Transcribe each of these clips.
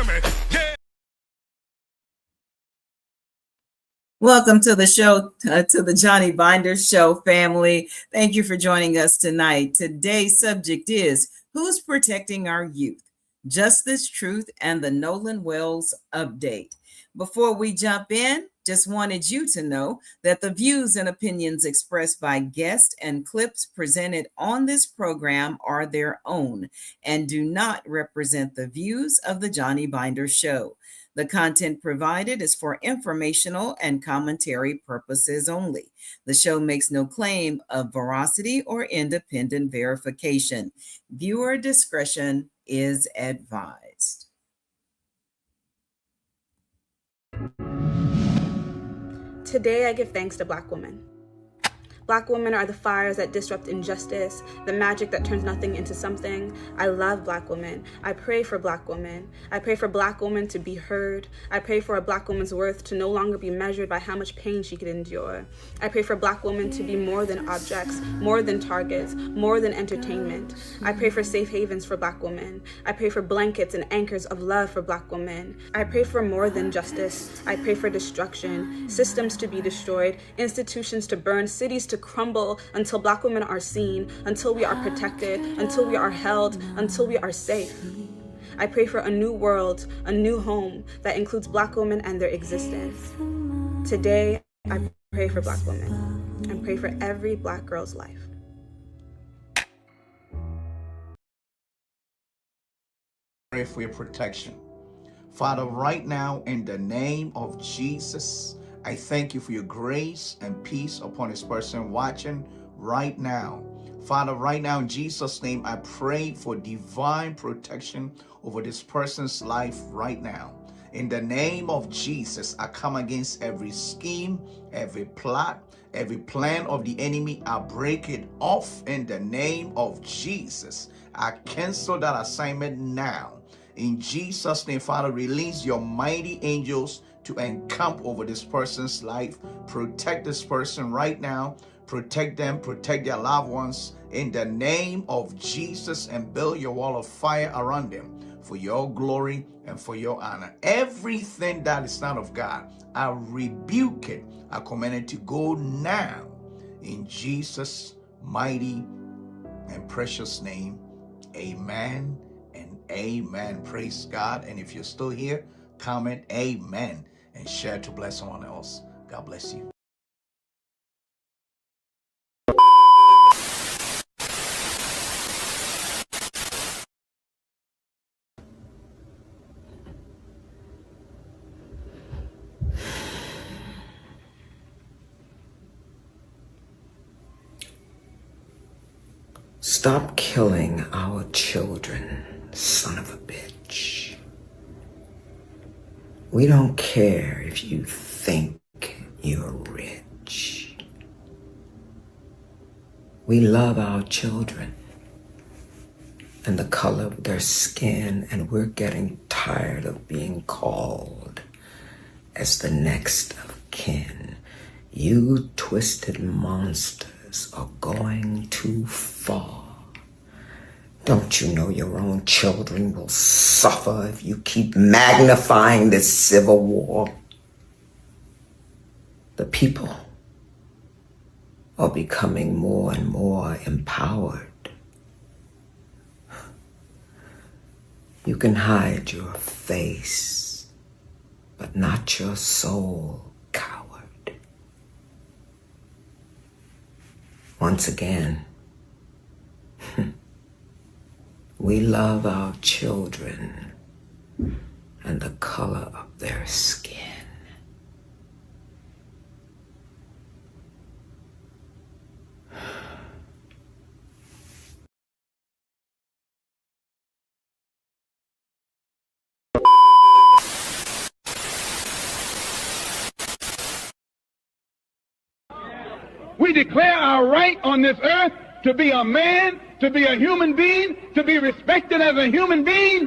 me. Yeah. Welcome to the show, to the Johnny Binder Show family. Thank you for joining us tonight. Today's subject is Who's Protecting Our Youth? Justice, Truth, and the Nolan Wells Update. Before we jump in, just wanted you to know that the views and opinions expressed by guests and clips presented on this program are their own and do not represent the views of the Johnny Binder Show. The content provided is for informational and commentary purposes only. The show makes no claim of veracity or independent verification. Viewer discretion is advised. Today I give thanks to Black women. Black women are the fires that disrupt injustice, the magic that turns nothing into something. I love Black women. I pray for Black women. I pray for Black women to be heard. I pray for a Black woman's worth to no longer be measured by how much pain she could endure. I pray for Black women to be more than objects, more than targets, more than entertainment. I pray for safe havens for Black women. I pray for blankets and anchors of love for Black women. I pray for more than justice. I pray for destruction, systems to be destroyed, institutions to burn, cities to crumble until Black women are seen, until we are protected, until we are held, until we are safe. I pray for a new world, a new home that includes Black women and their existence. Today, I pray for Black women and pray for every Black girl's life. Pray for your protection. Father, right now, in the name of Jesus, I thank you for your grace and peace upon this person watching right now. Father, right now, in Jesus' name, I pray for divine protection over this person's life right now. In the name of Jesus, I come against every scheme, every plot, every plan of the enemy. I break it off in the name of Jesus. I cancel that assignment now. In Jesus' name, Father, release your mighty angels to encamp over this person's life. Protect this person right now. Protect them, protect their loved ones in the name of Jesus, and build your wall of fire around them for your glory and for your honor. Everything that is not of God, I rebuke it. I command it to go now in Jesus' mighty and precious name. Amen and amen. Praise God. And if you're still here, comment amen and share to bless someone else. God bless you. Stop killing our children, son of a bitch. We don't care if you think you're rich. We love our children and the color of their skin, and we're getting tired of being called as the next of kin. You twisted monsters are going too far. Don't you know your own children will suffer if you keep magnifying this civil war? The people are becoming more and more empowered. You can hide your face, but not your soul, coward. Once again, we love our children and the color of their skin. We declare our right on this earth to be a man, to be a human being, to be respected as a human being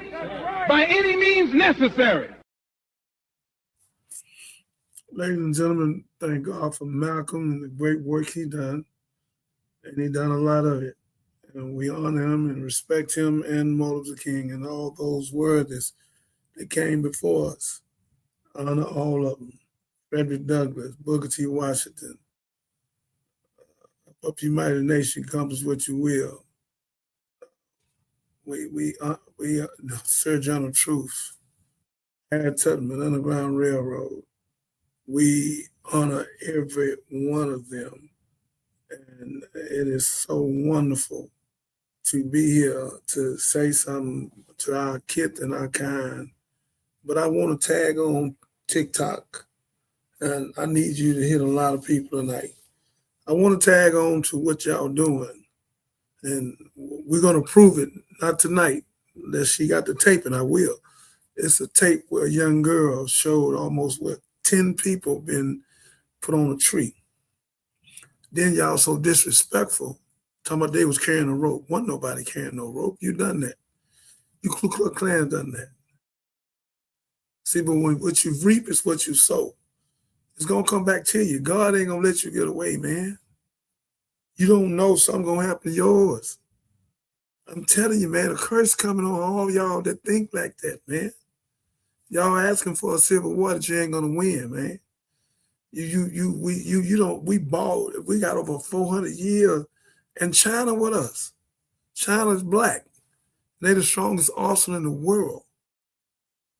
by any means necessary. Ladies and gentlemen, thank God for Malcolm and the great work he done. And he done a lot of it. And we honor him and respect him and Martin Luther King and all those words that came before us. Honor all of them. Frederick Douglass, Booker T. Washington. Up United Nation, accomplish what you will. Sir John of Truth, Harriet Tubman, Underground Railroad. We honor every one of them. And it is so wonderful to be here to say something to our kith and our kind. But I want to tag on TikTok, and I need you to hit a lot of people tonight. I want to tag on to what y'all doing, and we're going to prove it, not tonight, that she got the tape, and I will. It's a tape where a young girl showed almost 10 people been put on a tree. Then y'all so disrespectful, talking about they was carrying a rope. Wasn't nobody carrying no rope. You done that. You Ku Klux Klan done that. See, but what you reap is what you sow. It's going to come back to you. God ain't going to let you get away, man. You don't know something going to happen to yours. I'm telling you, man, a curse coming on all y'all that think like that, man. Y'all asking for a civil war that you ain't going to win, man. We bought, we got over 400 years, and China with us. China's black. They're the strongest arsenal in the world.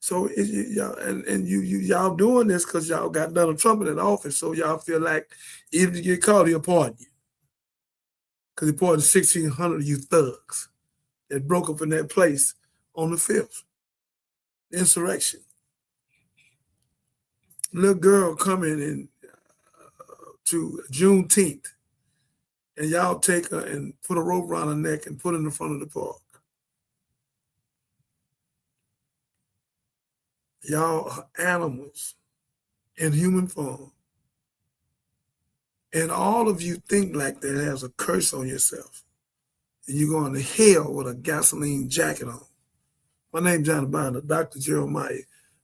So y'all doing this because y'all got Donald Trump in that office, so y'all feel like if you get caught, he'll pardon you. Because he pardoned 1,600 of you thugs that broke up in that place on the 5th. Insurrection. Little girl coming in to Juneteenth, and y'all take her and put a rope around her neck and put her in the front of the park. Y'all are animals in human form. And all of you think like that has a curse on yourself. And you're going to hell with a gasoline jacket on. My name's Johnny Binder, Dr. Jeremiah.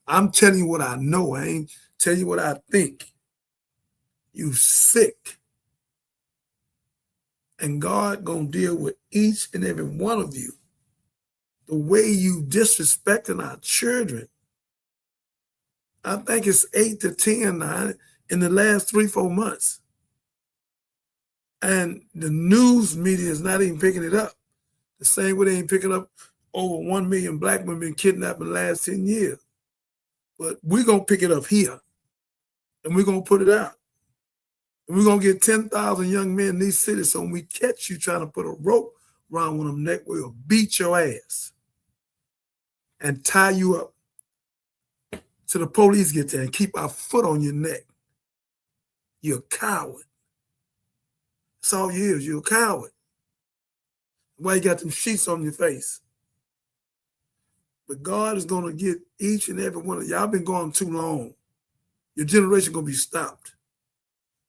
I'm telling you what I know. I ain't telling you what I think. You sick. And God gonna deal with each and every one of you. The way you disrespecting our children. I think it's 8 to 10 now in the last 3-4 months. And the news media is not even picking it up. The same way they ain't picking up over 1 million black women kidnapped in the last 10 years. But we're going to pick it up here. And we're going to put it out. And we're going to get 10,000 young men in these cities. So when we catch you trying to put a rope around one of them neck, we'll beat your ass and tie you up till the police get there and keep our foot on your neck. You're a coward. That's all you is. You're a coward. Why you got them sheets on your face? But God is going to get each and every one of y'all. Been going too long. Your generation going to be stopped.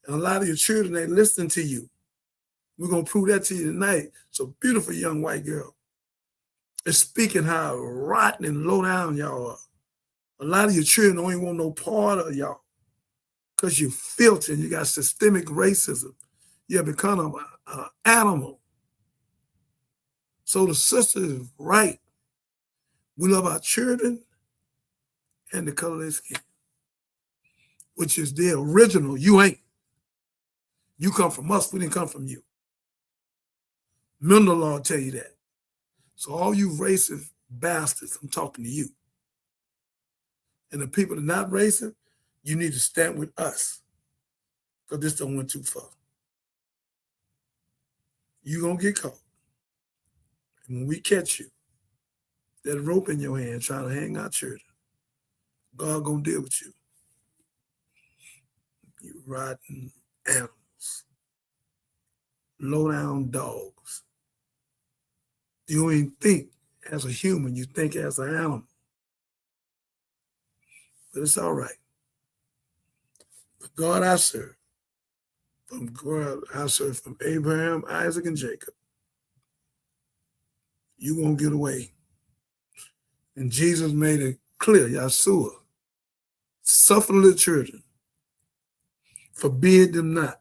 And a lot of your children ain't listening to you. We're going to prove that to you tonight. It's a beautiful young white girl. It's speaking how rotten and low down y'all are. A lot of your children don't even want no part of y'all because you're filthy and you got systemic racism. You have become an animal. So the sister is right. We love our children and the color of their skin, which is the original. You ain't. You come from us. We didn't come from you. Mental law will tell you that. So all you racist bastards, I'm talking to you. And the people that are not racist, you need to stand with us because this don't went too far. You're going to get caught. And when we catch you, that rope in your hand trying to hang our children, God going to deal with you. You rotten animals. Low down dogs. You don't even think as a human, you think as an animal. But it's all right. The God I serve, from Abraham, Isaac, and Jacob, you won't get away. And Jesus made it clear, Yahshua, suffer little children, forbid them not.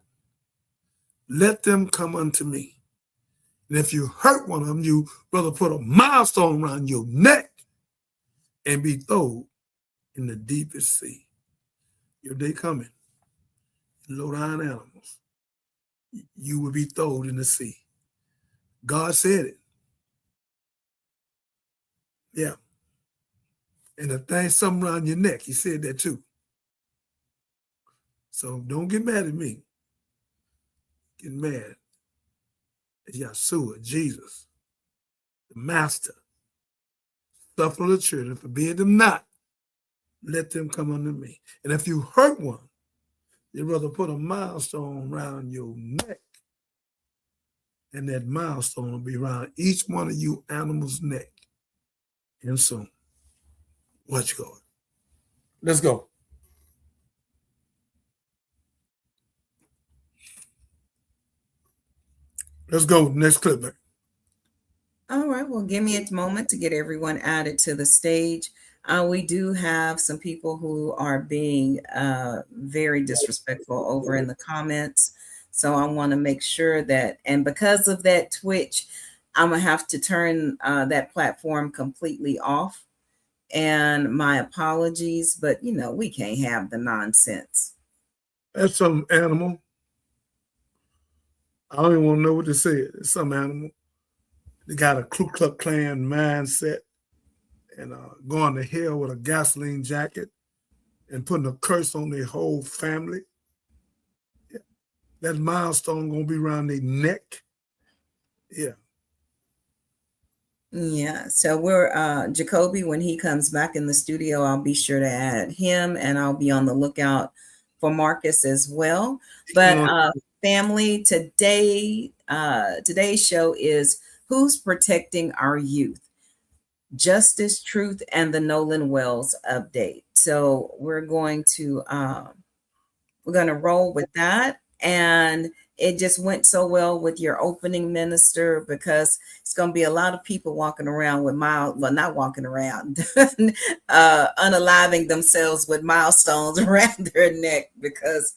Let them come unto me. And if you hurt one of them, you rather put a milestone around your neck and be thrown in the deepest sea. Your day coming, low-down animals, you will be thrown in the sea. God said it. Yeah. And the thing, something around your neck, he said that too. So don't get mad at me. Get mad at Yeshua, Jesus, the Master. Suffer the children, forbid them not. Let them come unto me. And if you hurt one, you'd rather put a milestone around your neck, and that milestone will be around each one of you animals' neck. And soon, watch God. Let's go. Let's go. Next clip, man. All right, well, give me a moment to get everyone added to the stage. We do have some people who are being very disrespectful over in the comments. So I want to make sure that, and because of that Twitch, I'm going to have to turn that platform completely off. And my apologies, but you know, we can't have the nonsense. That's some animal. I don't even want to know what to say. It's some animal. They got a Ku Klux Klan mindset and going to hell with a gasoline jacket and putting a curse on their whole family. Yeah. That milestone gonna be around their neck. Yeah. Yeah. So we're Jacoby, when he comes back in the studio, I'll be sure to add him, and I'll be on the lookout for Marcus as well. But family, today's show is Who's Protecting Our Youth? Justice, Truth, and the Nolan Wells update. So we're going to roll with that. And it just went so well with your opening, minister, because it's going to be a lot of people walking around with not walking around, unaliving themselves with milestones around their neck because,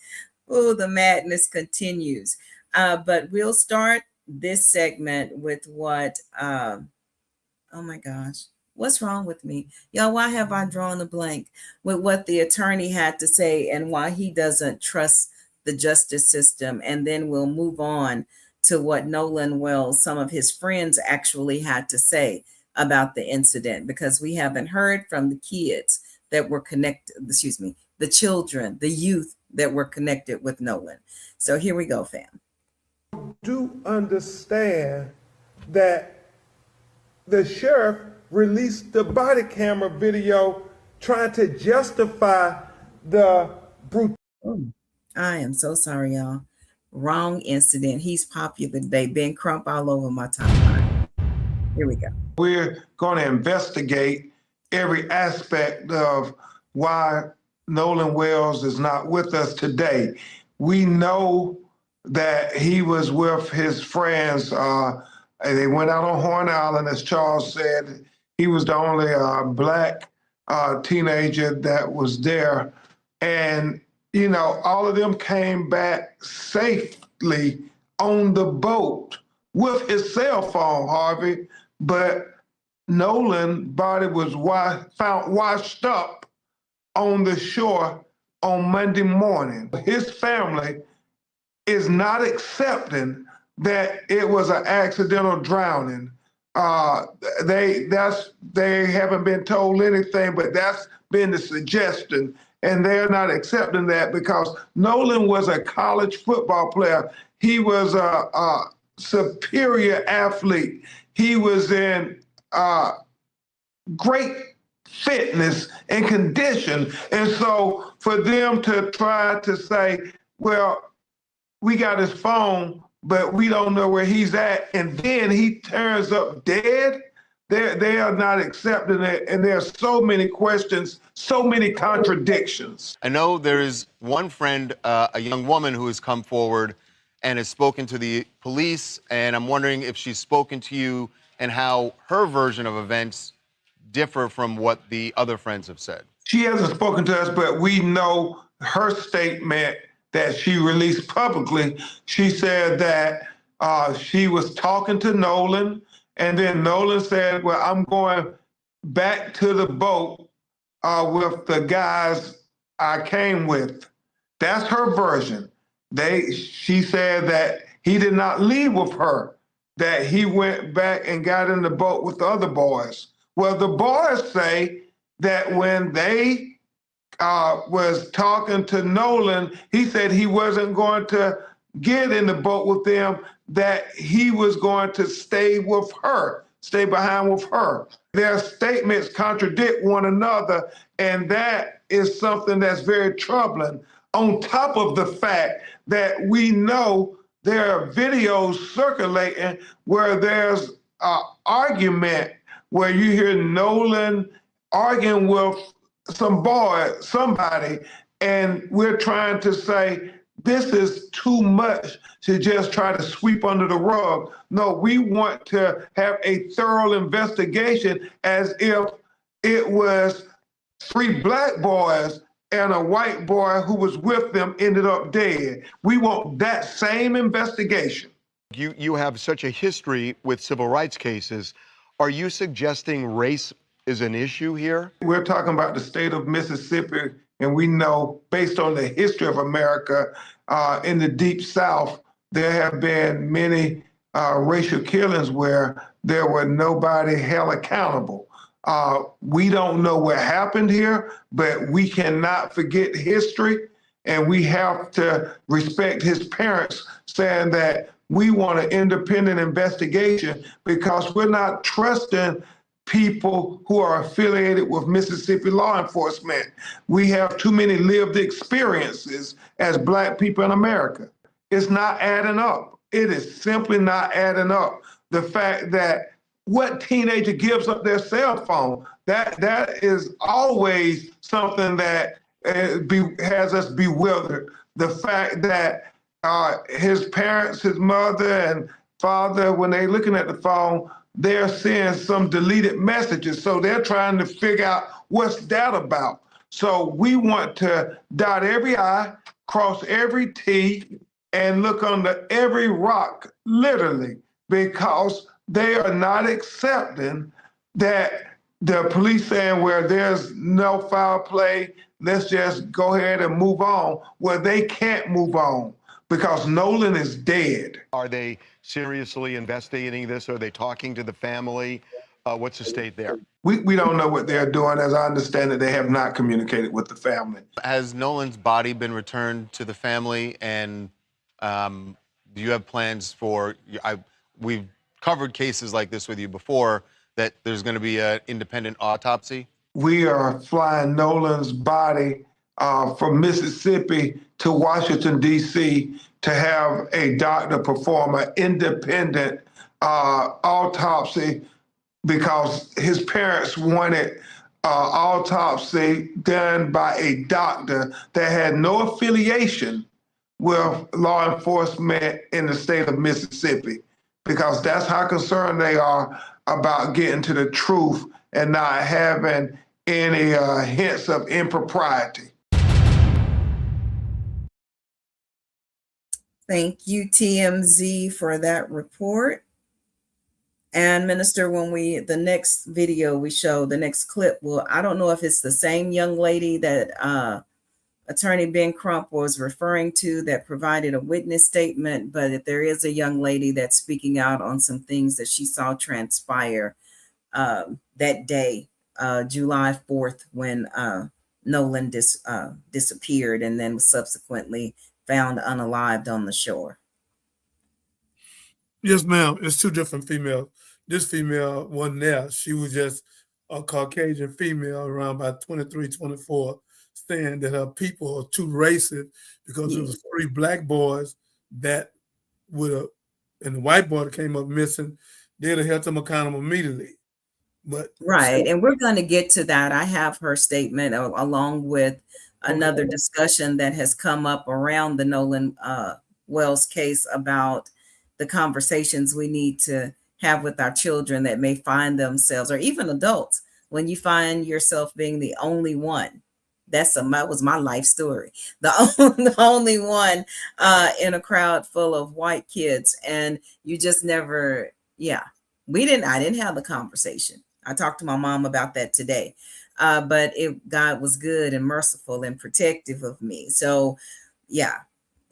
the madness continues. But we'll start this segment with what, oh my gosh, what's wrong with me? Y'all, why have I drawn a blank with what the attorney had to say and why he doesn't trust the justice system? And then we'll move on to what Nolan Wells, some of his friends actually had to say about the incident, because we haven't heard from the kids that were connected, the children, the youth that were connected with Nolan. So here we go, fam. Do understand that the sheriff released the body camera video trying to justify the brutality. I am so sorry, y'all. Wrong incident. He's popular today. Ben Crump all over my timeline. Here we go. We're going to investigate every aspect of why Nolan Wells is not with us today. We know that he was with his friends. They went out on Horn Island, as Charles said. He was the only black teenager that was there. And, you know, all of them came back safely on the boat with his cell phone, Harvey. But Nolan's body was found washed up on the shore on Monday morning. His family is not accepting that it was an accidental drowning. They haven't been told anything, but that's been the suggestion, and they're not accepting that because Nolan was a college football player. He was a superior athlete. He was in great fitness and condition, and so for them to try to say, well, we got his phone, but we don't know where he's at, and then he turns up dead, they are not accepting it, and there are so many questions, so many contradictions. I know there is one friend, a young woman who has come forward and has spoken to the police, and I'm wondering if she's spoken to you and how her version of events differ from what the other friends have said. She hasn't spoken to us, but we know her statement that she released publicly. She said that she was talking to Nolan, and then Nolan said, well, I'm going back to the boat with the guys I came with. That's her version. She said that he did not leave with her, that he went back and got in the boat with the other boys. Well, the boys say that when they was talking to Nolan, he said he wasn't going to get in the boat with them, that he was going to stay with her, stay behind with her. Their statements contradict one another, and that is something that's very troubling. On top of the fact that we know there are videos circulating where there's an argument where you hear Nolan arguing with somebody, and we're trying to say this is too much to just try to sweep under the rug. No, we want to have a thorough investigation as if it was 3 black boys and a white boy who was with them ended up dead. We want that same investigation. You have such a history with civil rights cases. Are you suggesting race is an issue here? We're talking about the state of Mississippi, and we know, based on the history of America, in the Deep South, there have been many racial killings where there were nobody held accountable. We don't know what happened here, but we cannot forget history, and we have to respect his parents saying that we want an independent investigation because we're not trusting people who are affiliated with Mississippi law enforcement. We have too many lived experiences as Black people in America. It's not adding up. It is simply not adding up. The fact that what teenager gives up their cell phone, that is always something that has us bewildered. The fact that his parents, his mother and father, when they're looking at the phone, they're seeing some deleted messages. So they're trying to figure out what's that about. So we want to dot every I, cross every T, and look under every rock, literally, because they are not accepting that the police saying where there's no foul play, let's just go ahead and move on. Well, they can't move on because Nolan is dead. Are they seriously investigating this? Are they talking to the family? What's the state there? We don't know what they're doing. As I understand it, they have not communicated with the family. Has Nolan's body been returned to the family? And do you have plans for, we've covered cases like this with you before, that there's going to be an independent autopsy? We are flying Nolan's body from Mississippi to Washington, D.C. to have a doctor perform an independent autopsy because his parents wanted autopsy done by a doctor that had no affiliation with law enforcement in the state of Mississippi, because that's how concerned they are about getting to the truth and not having any hints of impropriety. Thank you, TMZ, for that report. And Minister, when the next video we show, the next clip, well, I don't know if it's the same young lady that Attorney Ben Crump was referring to that provided a witness statement, but if there is a young lady that's speaking out on some things that she saw transpire that day, July 4th, when Nolan disappeared and then was subsequently found unalived on the shore. Yes, ma'am. It's 2 different females. This female wasn't there. She was just a Caucasian female around about 23, 24, saying that her people are too racist because it was 3 black boys that would have, and the white boy that came up missing, they'd have held them accountable immediately. But right, and we're going to get to that. I have her statement along with another discussion that has come up around the Nolan Wells case about the conversations we need to have with our children that may find themselves, or even adults, when you find yourself being the only one. That was my life story. The only one in a crowd full of white kids, and you just never, I didn't have the conversation. I talked to my mom about that today. But God was good and merciful and protective of me. So yeah,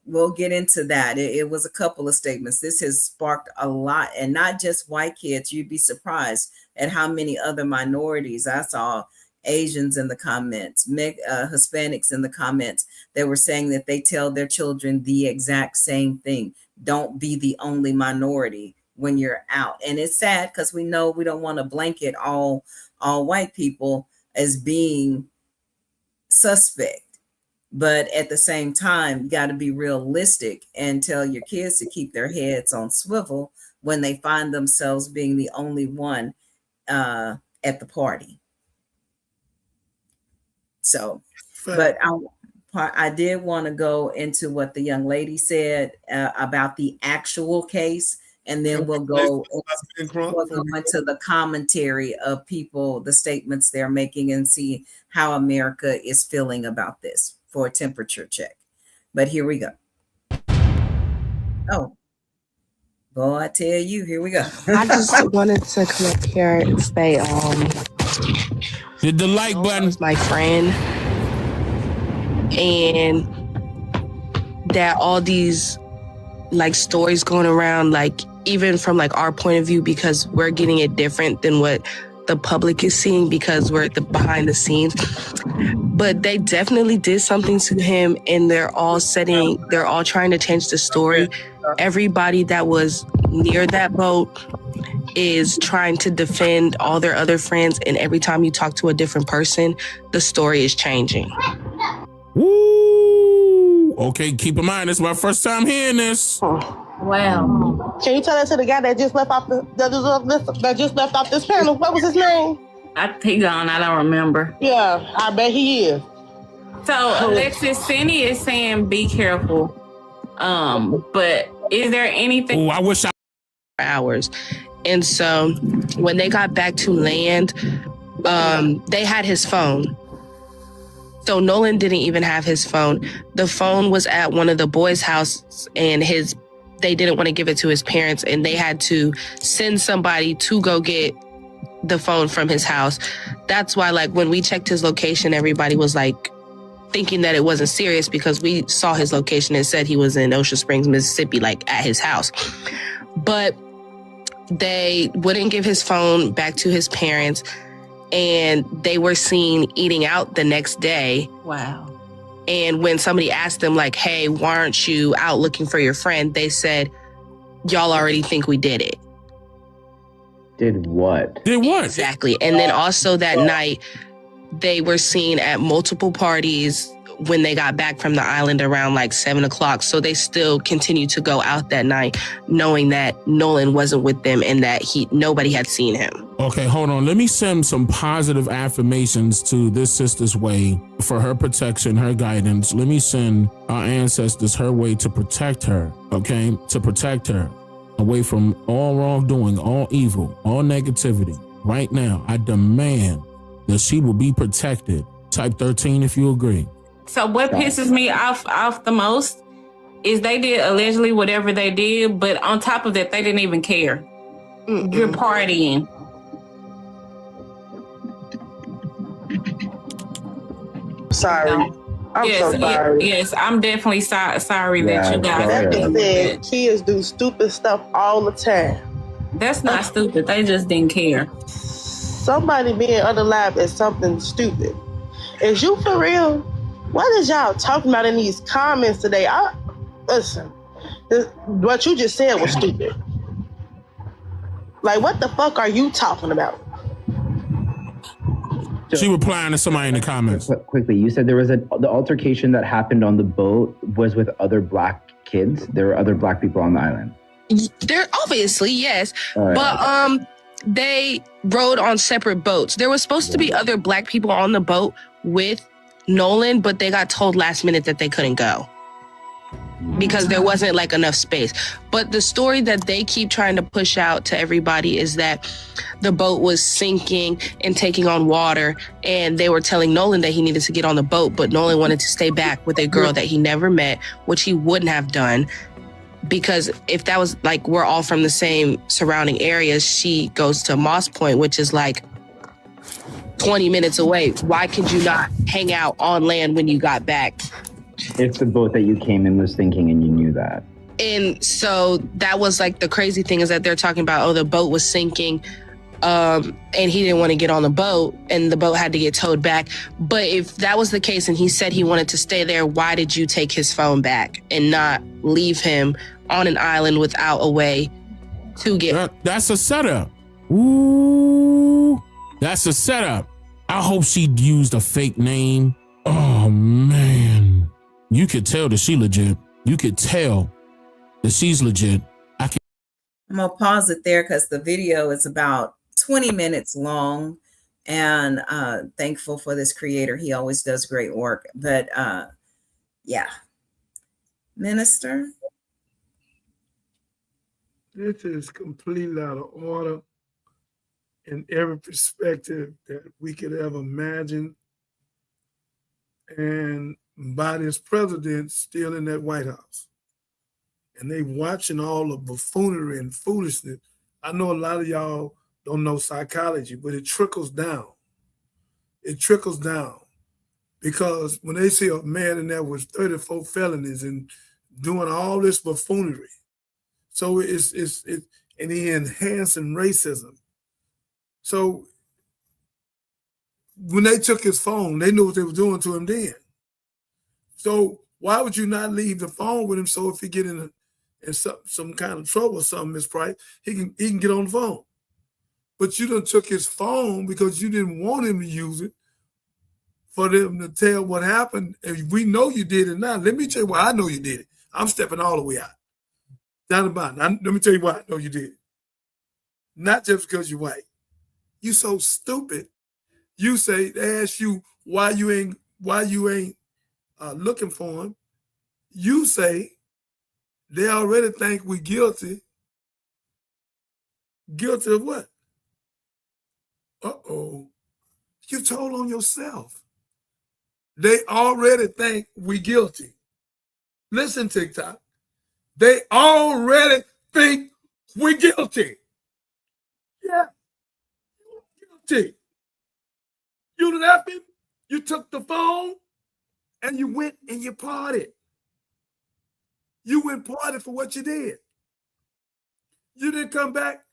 we'll get into that. It was a couple of statements. This has sparked a lot, and not just white kids. You'd be surprised at how many other minorities. I saw Asians in the comments, Hispanics in the comments. They were saying that they tell their children the exact same thing. Don't be the only minority when you're out. And it's sad because we know we don't want to blanket all white people as being suspect. But at the same time, you got to be realistic and tell your kids to keep their heads on swivel when they find themselves being the only one at the party. So, but I did want to go into what the young lady said about the actual case, and then we'll go into the commentary of people, the statements they're making, and see how America is feeling about this for a temperature check. But here we go. Oh, boy, I tell you, here we go. I just wanted to come up here and say, hit the like button. My friend, and that all these like stories going around, like even from like our point of view, because we're getting it different than what the public is seeing because we're at the behind the scenes. But they definitely did something to him, and they're all trying to change the story. Everybody that was near that boat is trying to defend all their other friends, and every time you talk to a different person, the story is changing. Woo! Okay, keep in mind, this is my first time hearing this. Wow. Can you tell that to the guy that just left off this panel? What was his name? He gone. I don't remember. Yeah, I bet he is. So Alexis, Cindy is saying be careful. But is there anything? Oh, I wish I hours. And so when they got back to land, they had his phone. So Nolan didn't even have his phone. The phone was at one of the boys' houses, and they didn't want to give it to his parents, and they had to send somebody to go get the phone from his house. That's why, like, when we checked his location, everybody was like thinking that it wasn't serious because we saw his location and said he was in Ocean Springs, Mississippi, like at his house. But they wouldn't give his phone back to his parents, and they were seen eating out the next day. Wow. And when somebody asked them, like, hey, why aren't you out looking for your friend? They said, y'all already think we did it. Did what? Did what? Exactly. And then also that night, they were seen at multiple parties when they got back from the island around like 7:00. So they still continued to go out that night, knowing that Nolan wasn't with them and that nobody had seen him. Okay, hold on. Let me send some positive affirmations to this sister's way for her protection, her guidance. Let me send our ancestors her way to protect her, okay? To protect her away from all wrongdoing, all evil, all negativity. Right now, I demand that she will be protected. Type 13 if you agree. So what pisses me off the most is they did allegedly whatever they did, but on top of that, they didn't even care. You're partying. Sorry. I'm so sorry. Yes, I'm definitely sorry that you guys. That being said, kids do stupid stuff all the time. That's not stupid. They just didn't care. Somebody being unalive is something stupid. Is you for real? What is y'all talking about in these comments today? Listen, what you just said was stupid. Like, what the fuck are you talking about? She replying to somebody in the comments. Quickly, you said there was the altercation that happened on the boat was with other black kids. There were other black people on the island. There obviously, yes. Right. But they rode on separate boats. There was supposed to be other black people on the boat with Nolan, but they got told last minute that they couldn't go because there wasn't like enough space. But the story that they keep trying to push out to everybody is that the boat was sinking and taking on water, and they were telling Nolan that he needed to get on the boat, but Nolan wanted to stay back with a girl that he never met, which he wouldn't have done, because if that was like we're all from the same surrounding areas, she goes to Moss Point, which is like 20 minutes away. Why could you not hang out on land when you got back? If the boat that you came in was sinking and you knew that. And so that was like the crazy thing is that they're talking about, oh, the boat was sinking. And he didn't want to get on the boat and the boat had to get towed back. But if that was the case and he said he wanted to stay there, why did you take his phone back and not leave him on an island without a way to get? That's a setup. Ooh, that's a setup. I hope she used a fake name. Oh man, you could tell that she legit. You could tell that she's legit. I'm gonna pause it there because the video is about 20 minutes long, and thankful for this creator. He always does great work. But yeah, Minister. This is completely out of order in every perspective that we could ever imagine. And Biden's president still in that White House. And they watching all the buffoonery and foolishness. I know a lot of y'all don't know psychology, but it trickles down. It trickles down. Because when they see a man in there with 34 felonies and doing all this buffoonery, so it's and he enhancing racism. So when they took his phone, they knew what they were doing to him then. So why would you not leave the phone with him so if he get in some kind of trouble or something, Ms. Price, he can get on the phone. But you done took his phone because you didn't want him to use it for them to tell what happened. And we know you did it now. Let me tell you why I know you did it. I'm stepping all the way out. Down the bottom. Let me tell you why I know you did it. Not just because you're white. You so stupid. You say they ask you why you ain't looking for him. You say they already think we guilty. Guilty of what? Uh-oh. You told on yourself. They already think we guilty. Listen, TikTok. They already think we guilty. Yeah. Guilty. You left him, you took the phone, and you went and you partied. You went party for what you did. You didn't come back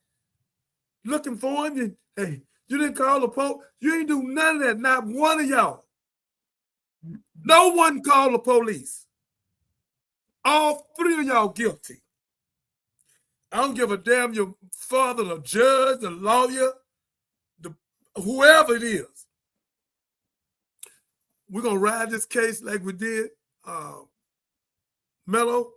looking for him. You didn't call the police. You ain't do none of that. Not one of y'all. No one called the police. All three of y'all guilty. I don't give a damn your father, the judge, the lawyer, whoever it is. We're going to ride this case like we did Mello.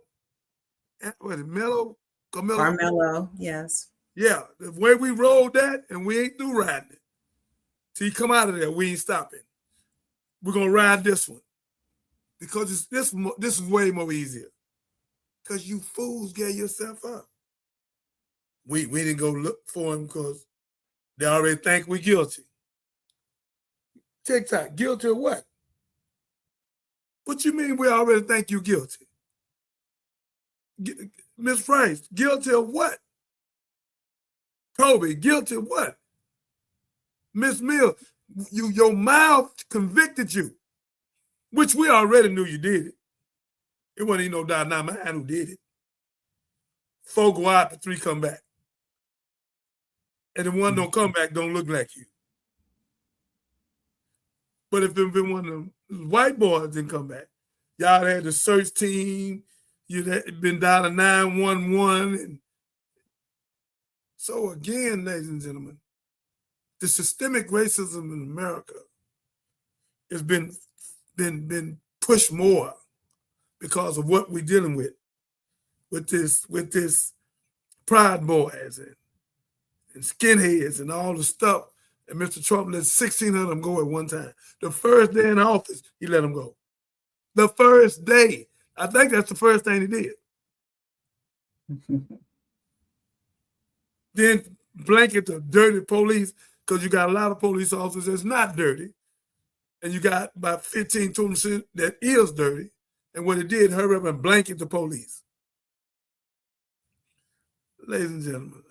What is it, Mello? Carmelo, yes. Yeah, the way we rolled that, and we ain't through riding it. Till you come out of there, we ain't stopping. We're going to ride this one. Because this is way more easier. Because you fools gave yourself up. We didn't go look for him because they already think we guilty. TikTok, guilty of what? What you mean we already think you guilty? Ms. Price, guilty of what? Kobe, guilty of what? Miss Mill, your mouth convicted you, which we already knew you did it. It wasn't even no doubt in our mind who did it. 4 go out, the 3 come back. And the one don't come back don't look like you. But if it been one of them white boys didn't come back, y'all had the search team, you'd had been down to 911. And so again, ladies and gentlemen, the systemic racism in America has been pushed more because of what we're dealing with this Pride Boys and skinheads and all the stuff. And Mr. Trump let 1,600 of them go at one time. The first day in office, he let them go. The first day. I think that's the first thing he did. Then blanket the dirty police, because you got a lot of police officers that's not dirty. And you got about 15-20% that is dirty. And what it did, hurry up and blanket the police. Ladies and gentlemen,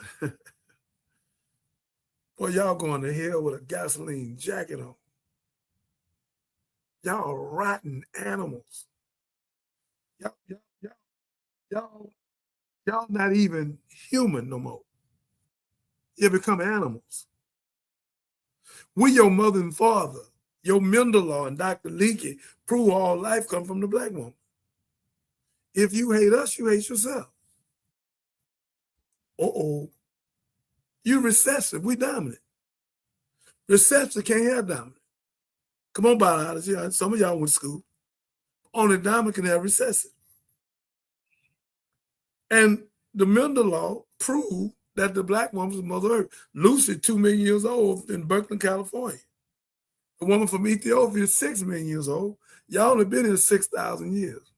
Boy, y'all going to hell with a gasoline jacket on. Y'all rotten animals. Y'all not even human no more. You become animals. We, your mother and father, your Mendeley and Dr. Leakey, prove all life come from the black woman. If you hate us, you hate yourself. Uh-oh. You recessive, we dominant. Recessive can't have dominant. Come on, biology. Some of y'all went to school. Only dominant can have recessive. And the Mendeley proved that the black woman was Mother Earth. Lucy, 2 million years old in Berkeley, California. The woman from Ethiopia is 6 million years old. Y'all only been here 6,000 years.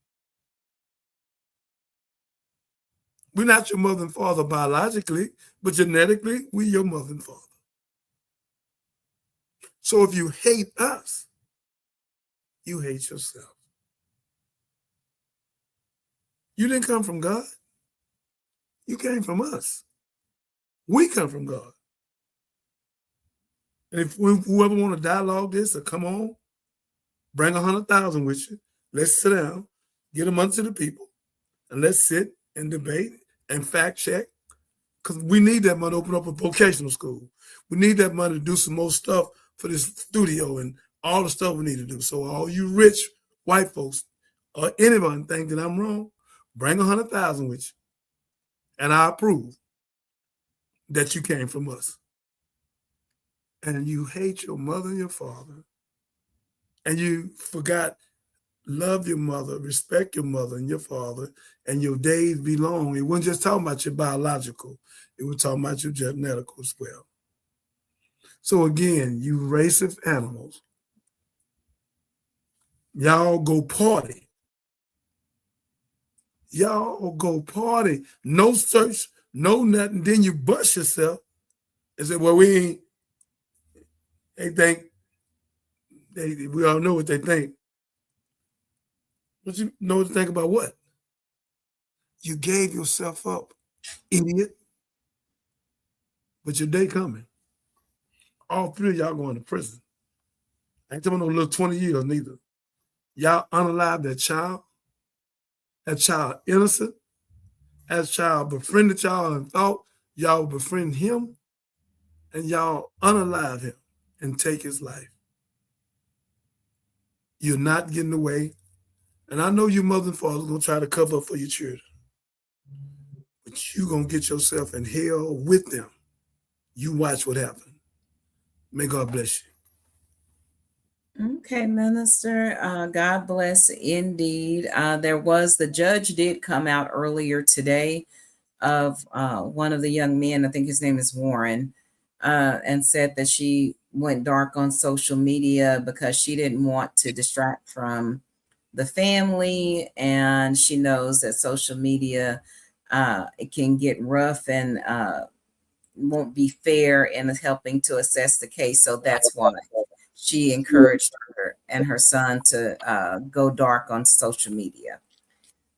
We're not your mother and father biologically, but genetically, we're your mother and father. So if you hate us, you hate yourself. You didn't come from God. You came from us. We come from God. And if whoever want to dialogue this or come on, bring 100,000 with you. Let's sit down, get amongst the people, and let's sit and debate and fact check. Because we need that money to open up a vocational school. We need that money to do some more stuff for this studio and all the stuff we need to do. So all you rich white folks or anyone think that I'm wrong, bring 100,000 with you. And I approve that you came from us. And you hate your mother and your father. And you forgot, love your mother, respect your mother and your father, and your days be long. It wasn't just talking about your biological. It was talking about your genetical as well. So again, you racist animals, y'all go party. Y'all go party. No search, no nothing. Then you bust yourself and say, well, we ain't. They think, we all know what they think. But you know what to think about what? You gave yourself up, idiot. But your day coming. All three of y'all going to prison. I ain't talking about no little 20 years neither. Y'all unalive that child innocent, that child befriended y'all and thought y'all befriend him, and y'all unalive him and take his life. You're not getting away. And I know your mother and father going to try to cover up for your children. But you're going to get yourself in hell with them. You watch what happens. May God bless you. Okay, Minister. God bless indeed. The judge did come out earlier today of one of the young men, I think his name is Warren, and said that she went dark on social media because she didn't want to distract from the family, and she knows that social media it can get rough and won't be fair in helping to assess the case. So that's why she encouraged her and her son to go dark on social media.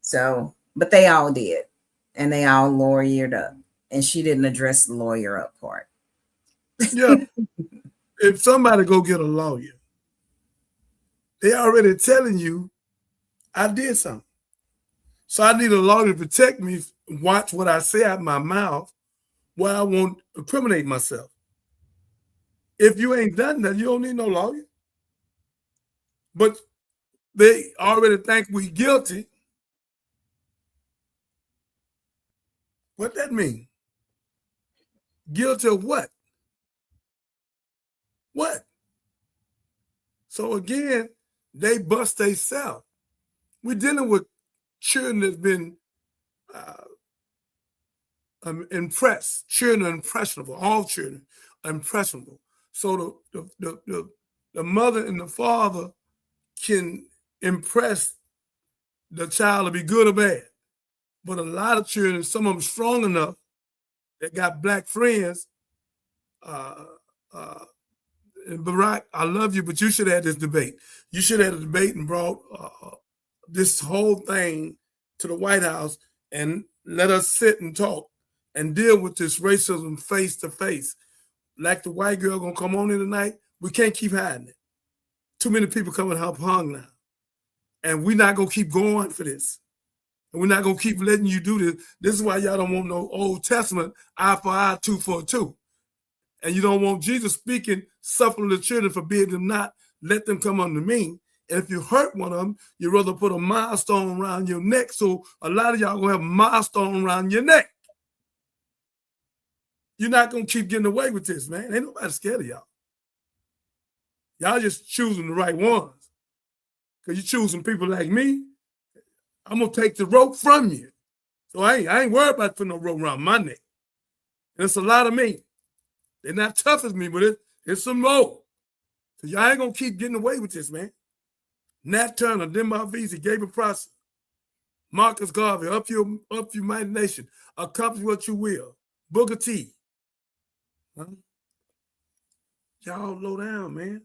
So, but they all did, and they all lawyered up, and she didn't address the lawyer up part. Yeah. If somebody go get a lawyer, they already telling you I did something. So I need a lawyer to protect me, watch what I say out my mouth, where I won't incriminate myself. If you ain't done that, you don't need no lawyer. But they already think we guilty. What that mean? Guilty of what? What? So again, they bust themselves. We're dealing with children that's been impressed. Children are impressionable. All children are impressionable. So the mother and the father can impress the child to be good or bad. But a lot of children, some of them strong enough, that got black friends. And Barack, I love you, but you should have had this debate. You should have had a debate and brought this whole thing to the White House and let us sit and talk and deal with this racism face to face. like the white girl gonna come on in tonight, we can't keep hiding it. Too many people coming up hung now. And we're not gonna keep going for this. And we're not gonna keep letting you do this. This is why y'all don't want no Old Testament, eye for eye, tooth for a tooth. And you don't want Jesus speaking, suffer the children, forbid them not, let them come unto me. And if you hurt one of them, you'd rather put a milestone around your neck. So a lot of y'all gonna have a milestone around your neck. You're not gonna keep getting away with this, man. Ain't nobody scared of y'all. Y'all just choosing the right ones. Because you're choosing people like me, I'm gonna take the rope from you. So I ain't worried about putting no rope around my neck. And it's a lot of me. They're not tough as me, but it's some more. So y'all ain't gonna keep getting away with this, man. Nat Turner, Denmark Vesey, Gabriel Prosser, Marcus Garvey, up your mighty nation, accomplish what you will. Booker T. Huh? Y'all low down, man.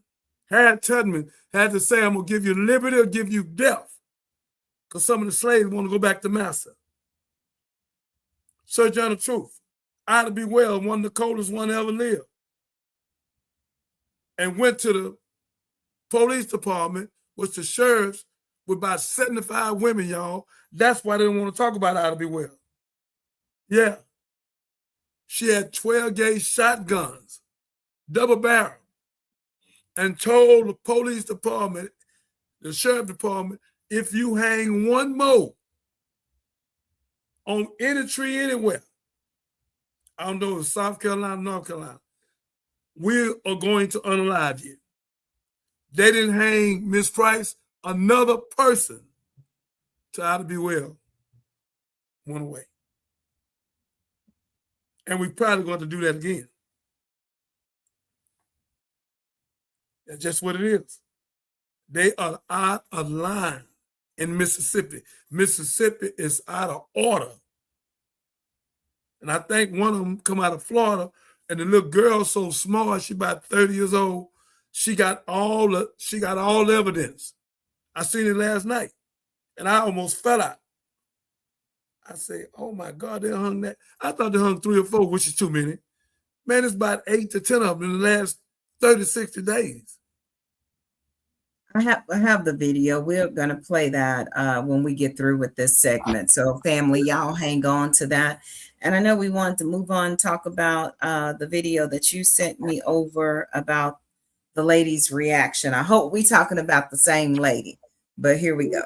Harriet Tubman had to say, I'm gonna give you liberty or give you death. Because some of the slaves want to go back to massa. Search on the truth. Ida B. Wells, one of the coldest one ever lived. And went to the police department, which the sheriffs with about 75 women, y'all. That's why they don't want to talk about Ida B. Wells. Yeah. She had 12-gauge shotguns, double barrel, and told the police department, the sheriff department, if you hang one more on any tree anywhere, I don't know if it's South Carolina, North Carolina, we are going to unalive you. They didn't hang Miss Price, another person to Ida B. Wells went away. And we're probably going to do that again. That's just what it is. They are out of line in Mississippi. Mississippi is out of order. And I think one of them come out of Florida, and the little girl so small, she about 30 years old, she got all the evidence. I seen it last night, and I almost fell out. I say, oh my God, they hung that. I thought they hung 3 or 4, which is too many. Man, it's about 8 to 10 of them in the last 30, 60 days. I have the video. We're going to play that when we get through with this segment. So family, y'all hang on to that. And I know we wanted to move on and talk about the video that you sent me over about the lady's reaction. I hope we're talking about the same lady, but here we go.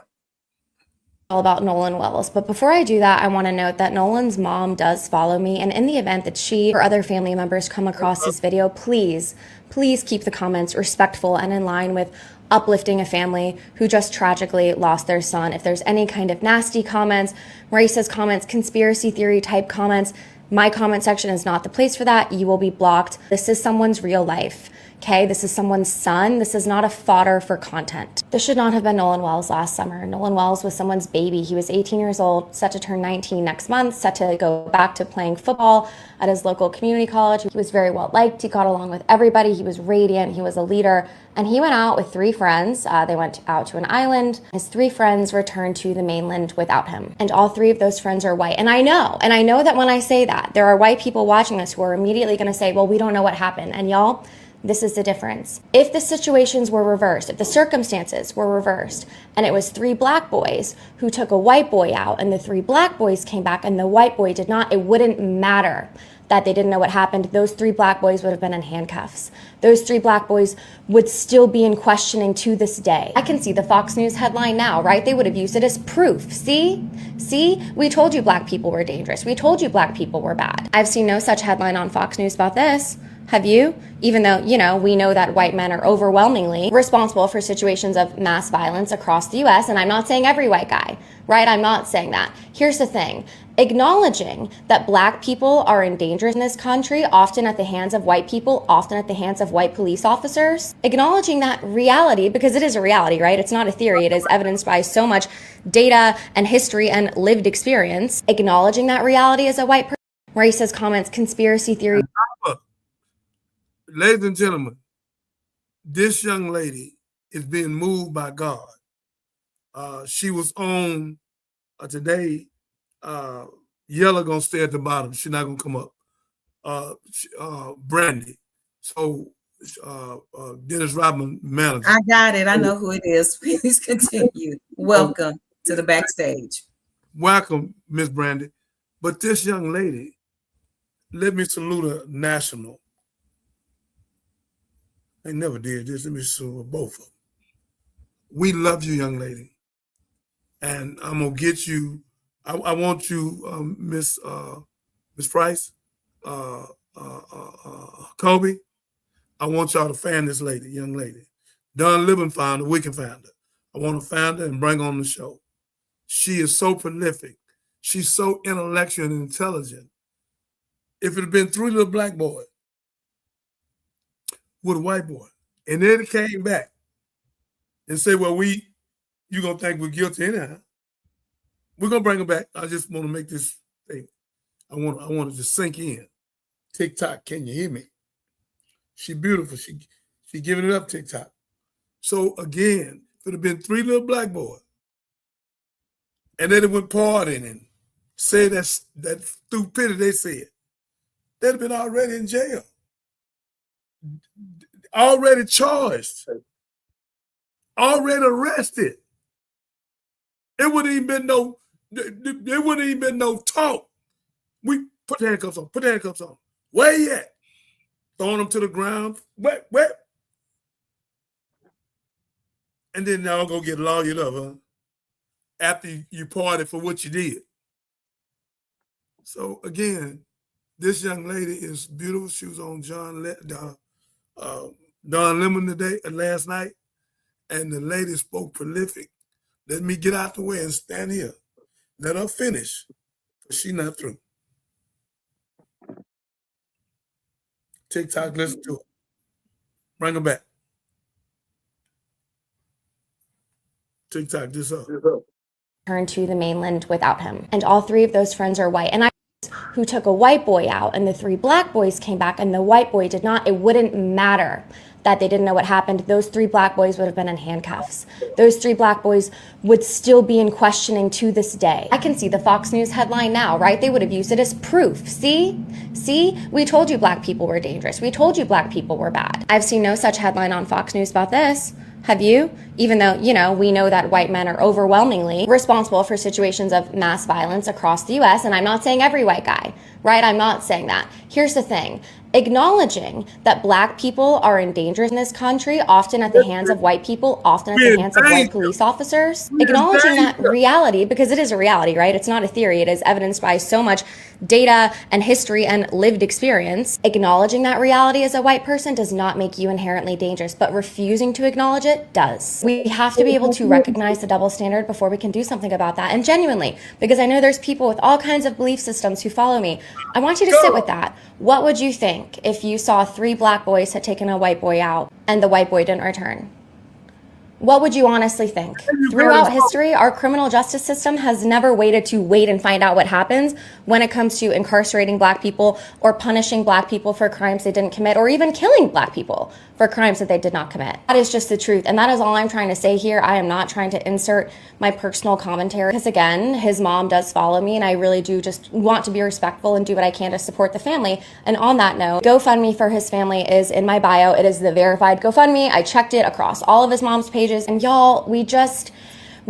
All about Nolan Wells. But before I do that, I want to note that Nolan's mom does follow me. And in the event that she or other family members come across this video, please keep the comments respectful and in line with uplifting a family who just tragically lost their son. If there's any kind of nasty comments, racist comments, conspiracy theory type comments, my comment section is not the place for that. You will be blocked. This is someone's real life. Okay, this is someone's son. This is not a fodder for content. This should not have been Nolan Wells last summer. Nolan Wells was someone's baby. He was 18 years old, set to turn 19 next month, set to go back to playing football at his local community college. He was very well liked. He got along with everybody. He was radiant. He was a leader. And he went out with 3 friends. They went out to an island. His 3 friends returned to the mainland without him. And all 3 of those friends are white. And I know that when I say that, there are white people watching this who are immediately going to say, well, we don't know what happened. And y'all, this is the difference. If the situations were reversed, if the circumstances were reversed, and it was 3 black boys who took a white boy out and the 3 black boys came back and the white boy did not, it wouldn't matter that they didn't know what happened. Those 3 black boys would have been in handcuffs. Those 3 black boys would still be in questioning to this day. I can see the Fox News headline now, right? They would have used it as proof. See, we told you black people were dangerous. We told you black people were bad. I've seen no such headline on Fox News about this. Have you? Even though, we know that white men are overwhelmingly responsible for situations of mass violence across the US, and I'm not saying every white guy, right? I'm not saying that. Here's the thing. Acknowledging that black people are in danger in this country, often at the hands of white people, often at the hands of white police officers, acknowledging that reality, because it is a reality, right? It's not a theory. It is evidenced by so much data and history and lived experience. Acknowledging that reality as a white person, racist comments, conspiracy theory. Ladies and gentlemen, this young lady is being moved by God. She was on today. Yella gonna stay at the bottom. She's not gonna come up. Brandy, So Dennis Rodman manager. I got it. I know who it is. Please continue. Welcome to the backstage. Welcome, Miss Brandy. But this young lady, let me salute her national. They never did this. Let me salute both of them. We love you, young lady. And I'm gonna get you. I want you, Miss Price, Kobe. I want y'all to fan this lady, young lady. Don Living found her, we can find her. I want to find her and bring her on the show. She is so prolific. She's so intellectual and intelligent. If it had been 3 little black boys with a white boy, and then it came back and said, well, you're going to think we're guilty anyhow. We're going to bring her back. I just want to make this thing. I want it to sink in. TikTok, can you hear me? She beautiful. She giving it up, TikTok. So again, if it had been 3 little black boys, and then it went partying and said that stupidity they said, they'd have been already in jail, already charged, already arrested. It wouldn't even been no talk. We put the handcuffs on. Put the handcuffs on. Where you at? Throwing them to the ground. Where? And then y'all go get lawyered up, huh? After you party for what you did. So again, this young lady is beautiful. She was on Don Lemon last night, and the lady spoke prolific. Let me get out the way and stand here. Let her finish, but she not through. TikTok, listen to it. Bring her back. TikTok, this up. Turn to the mainland without him. And all 3 of those friends are white. And I who took a white boy out and the 3 black boys came back and the white boy did not, it wouldn't matter that they didn't know what happened. Those 3 black boys would have been in handcuffs. Those 3 black boys would still be in questioning to this day. I can see the Fox News headline now, right? They would have used it as proof. See, we told you black people were dangerous. We told you black people were bad. I've seen no such headline on Fox News about this. Have you? Even though, we know that white men are overwhelmingly responsible for situations of mass violence across the US, and I'm not saying every white guy, right? I'm not saying that. Here's the thing. Acknowledging that black people are in danger in this country, often at the hands of white people, often at the hands of white police officers, acknowledging that reality, because it is a reality, right? It's not a theory. It is evidenced by so much data and history and lived experience. Acknowledging that reality as a white person does not make you inherently dangerous, but refusing to acknowledge it does. We have to be able to recognize the double standard before we can do something about that. And genuinely, because I know there's people with all kinds of belief systems who follow me, I want you to sit with that. What would you think if you saw 3 black boys had taken a white boy out and the white boy didn't return? What would you honestly think? Throughout history, our criminal justice system has never waited to wait and find out what happens when it comes to incarcerating black people or punishing black people for crimes they didn't commit, or even killing black people for crimes that they did not commit. That is just the truth. And that is all I'm trying to say here. I am not trying to insert my personal commentary, because again, his mom does follow me and I really do just want to be respectful and do what I can to support the family. And on that note, GoFundMe for his family is in my bio. It is the verified GoFundMe. I checked it across all of his mom's pages. And y'all, we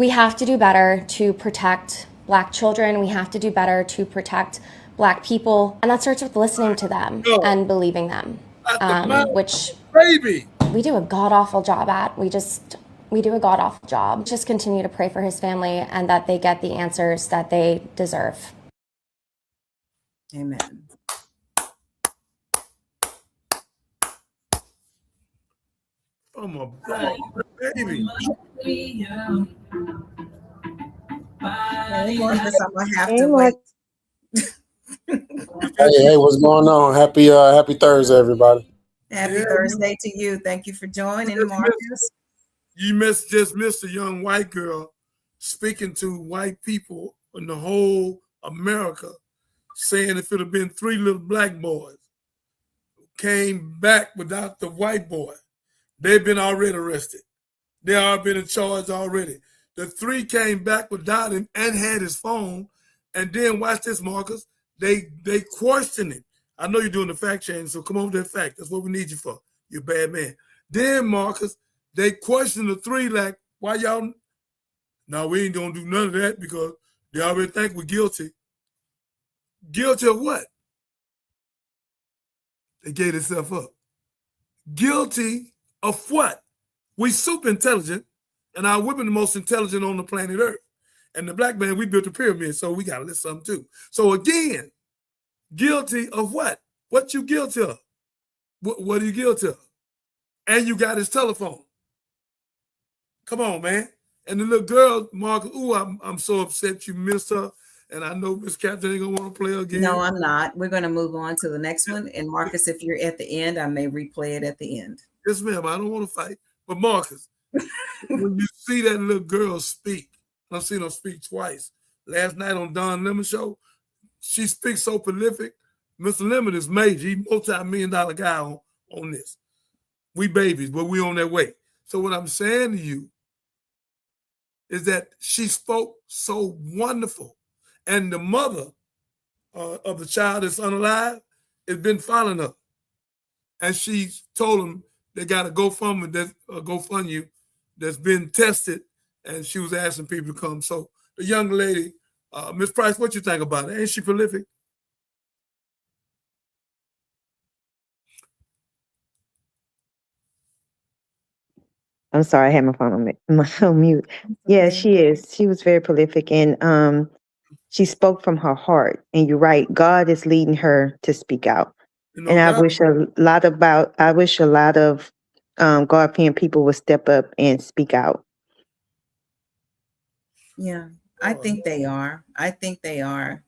have to do better to protect black children. We have to do better to protect black people. And that starts with listening to them and believing them, which we do a god-awful job at. We do a god-awful job. Just continue to pray for his family and that they get the answers that they deserve. Amen. Oh my God, baby. I'm gonna have to wait. Hey, what's going on? Happy Thursday, everybody. Happy Thursday to you. Thank you for joining, Marcus. You just missed a young white girl speaking to white people in the whole America, saying if it had been 3 little black boys came back without the white boy, they've been already arrested. They are been in charge already. The 3 came back without him and had his phone, and then watch this, Marcus. They questioned him. I know you're doing the fact change, so come on with that fact. That's what we need you for. You're a bad man. Then, Marcus, they question the three like, why y'all? No, we ain't gonna do none of that because they already think we're guilty. Guilty of what? They gave themselves up. Guilty of what? We super intelligent, and our women the most intelligent on the planet Earth. And the black man, we built the pyramid, so we gotta list something too. So again, guilty of what? What you guilty of? What are you guilty of? And you got his telephone. Come on, man. And the little girl, Marcus, ooh, I'm so upset you missed her. And I know Miss Captain ain't gonna want to play again. No, I'm not. We're gonna move on to the next one. And Marcus, if you're at the end, I may replay it at the end. Yes, ma'am. I don't want to fight. But Marcus, when you see that little girl speak, I've seen her speak twice. Last night on Don Lemon show, she speaks so prolific. Mr. Lemon is major. He's multi-million-dollar guy on this. We babies, but we on that way. So what I'm saying to you is that she spoke so wonderful. And the mother of the child that's unalive has been following her. And she told them they got a GoFundMe that's been tested, and she was asking people to come. So the young lady, Miss Price, what you think about it? Ain't she prolific? I'm sorry, I had my phone on mute. Yeah, she is. She was very prolific, and she spoke from her heart. And you're right, God is leading her to speak out. No and I doubt. wish a lot of God-fearing people would step up and speak out. Yeah, I think they are. I think they are.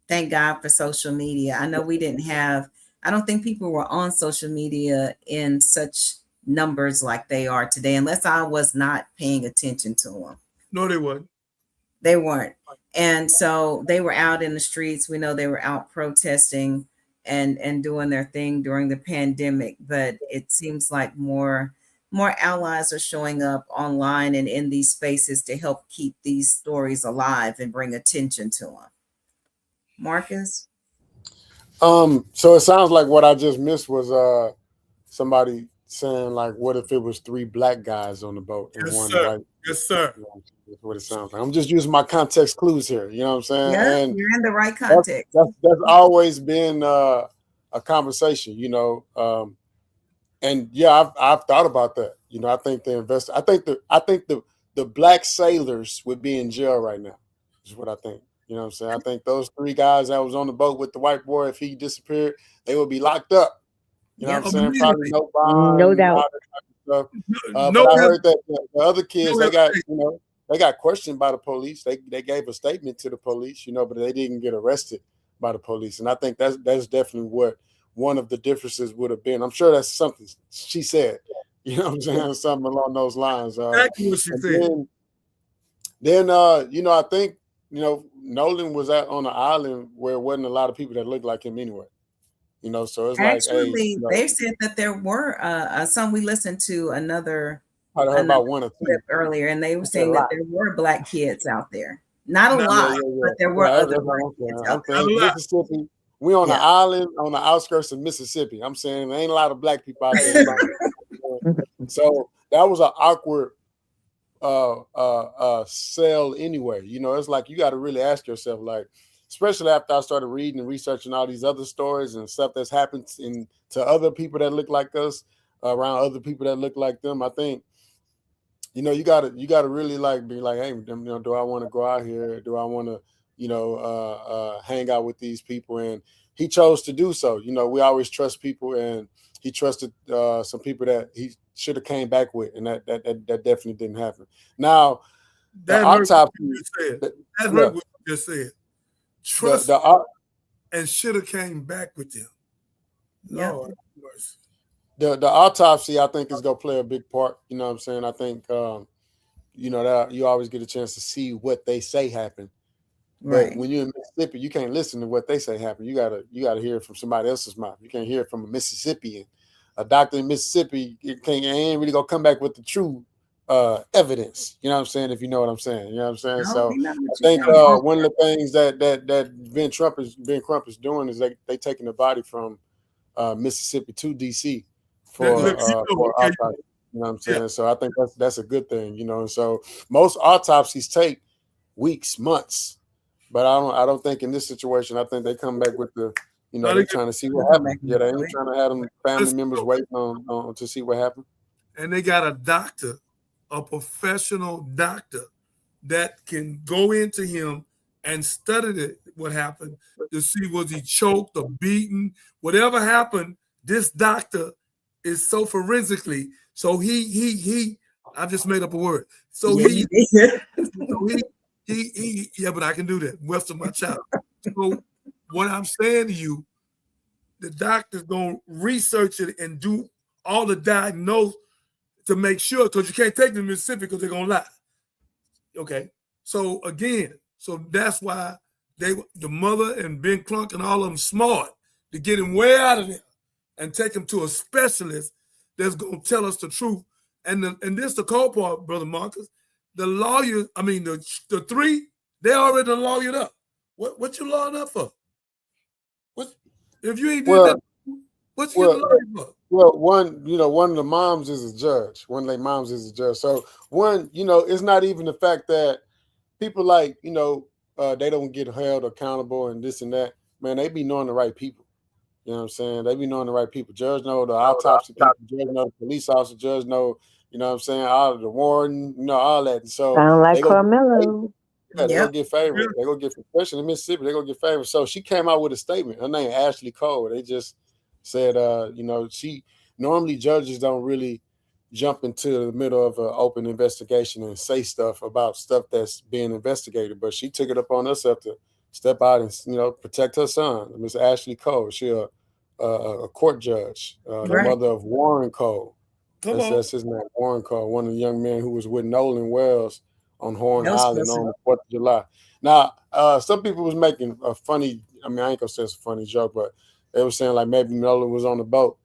Thank God for social media. I know I don't think people were on social media in such numbers like they are today, unless I was not paying attention to them. No, they weren't. They weren't. And so they were out in the streets. We know they were out protesting and doing their thing during the pandemic, but it seems like more allies are showing up online and in these spaces to help keep these stories alive and bring attention to them. Marcus? So it sounds like what I just missed was somebody saying like, what if it was 3 black guys on the boat and Yes, one sir. white? Yes, sir. That's what it sounds like. I'm just using my context clues here. You know what I'm saying? Yeah, and you're in the right context. That's always been a conversation, you know. And yeah, I've thought about that. You know, I think the black sailors would be in jail right now. Is what I think. You know what I'm saying? I think those 3 guys that was on the boat with the white boy, if he disappeared, they would be locked up. You know what I'm saying? Probably no bond, No doubt. all that type of stuff. But I heard that the other kids, they got questioned by the police. They gave a statement to the police, you know, but they didn't get arrested by the police. And I think that's definitely what one of the differences would have been. I'm sure that's something she said. You know what I'm saying? Something along those lines. Exactly what she said. Then you know, I think, you know, Nolan was on an island where it wasn't a lot of people that looked like him anyway. You know, so it's Actually, like, hey, you know, they said that there were some. We listened to another I heard about one or two clip earlier, and they were That's saying a that lot. there were black kids out there. Not a Yeah, lot, yeah, yeah. but there were Yeah, other that's black what I'm kids saying. out I'm there. saying Mississippi. We on Yeah. an island on the outskirts of Mississippi. I'm saying there ain't a lot of black people out there. So that was an awkward sell anyway. You know, it's like you got to really ask yourself, like, especially after I started reading and researching all these other stories and stuff that's happened to other people that look like us, around other people that look like them. I think, you know, you gotta really like be like, hey, you know, do I want to go out here? Do I want to, you know, hang out with these people? And he chose to do so. You know, we always trust people, and he trusted some people that he should have came back with, and that definitely didn't happen. Now, the autopsy. That hurt what you just said. Trust and should have came back with them. Yeah. Lord have mercy. The autopsy, I think, is gonna play a big part. You know what I'm saying? I think you know, that you always get a chance to see what they say happened. Right. But when you're in Mississippi, you can't listen to what they say happened. You gotta hear it from somebody else's mouth. You can't hear it from a Mississippian. A doctor in Mississippi, ain't really gonna come back with the true evidence. You know what I'm saying? If you know what I'm saying, you know what I'm saying. No, So we know I what think you're saying. one of the things that Ben Crump is doing is they taking the body from Mississippi to DC for autopsy. You know what I'm saying? So I think that's a good thing. You know, and so most autopsies take weeks, months, but I don't think in this situation. I think they come back with the, they're trying to see what happened. Yeah, they ain't trying to have them family members waiting on to see what happened. And they got a doctor, a professional doctor, that can go into him and study what happened to see was he choked or beaten, whatever happened. This doctor is so forensically. So he. I just made up a word. So yeah, yeah, but I can do that. West of my child. So what I'm saying to you, the doctor's gonna research it and do all the diagnose to make sure, because you can't take them to Mississippi because they're gonna lie. Okay. So again, so that's why the mother and Ben Crump and all of them smart to get him way out of there and take him to a specialist that's gonna tell us the truth. And this the cold part, Brother Marcus. The lawyer, I mean the three, they already lawyered up. What you lawyering up for? What if you ain't did that? What's you lawyer for? Well, one of the moms is a judge. One of their moms is a judge. So it's not even the fact that people they don't get held accountable and this and that. Man, they be knowing the right people. You know what I'm saying? They be knowing the right people. Judge know the autopsy people. Judge know the police officer. Judge know, you know what I'm saying, all of the warden, all that. So sound like Carmelo. They're gonna get favored. They're gonna get, especially in Mississippi, they're gonna get favored. So she came out with a statement. Her name Ashley Cole. They just said, she normally judges don't really jump into the middle of an open investigation and say stuff about stuff that's being investigated. But she took it upon herself to step out and protect her son, Miss Ashley Cole. She a court judge, the mother of Warren Cole. That's his name, Warren Cole, one of the young men who was with Nolan Wells on Horn Island on the 4th of July. Now, some people was making a funny, I ain't gonna say it's a funny joke, but they were saying like maybe Nolan was on the boat,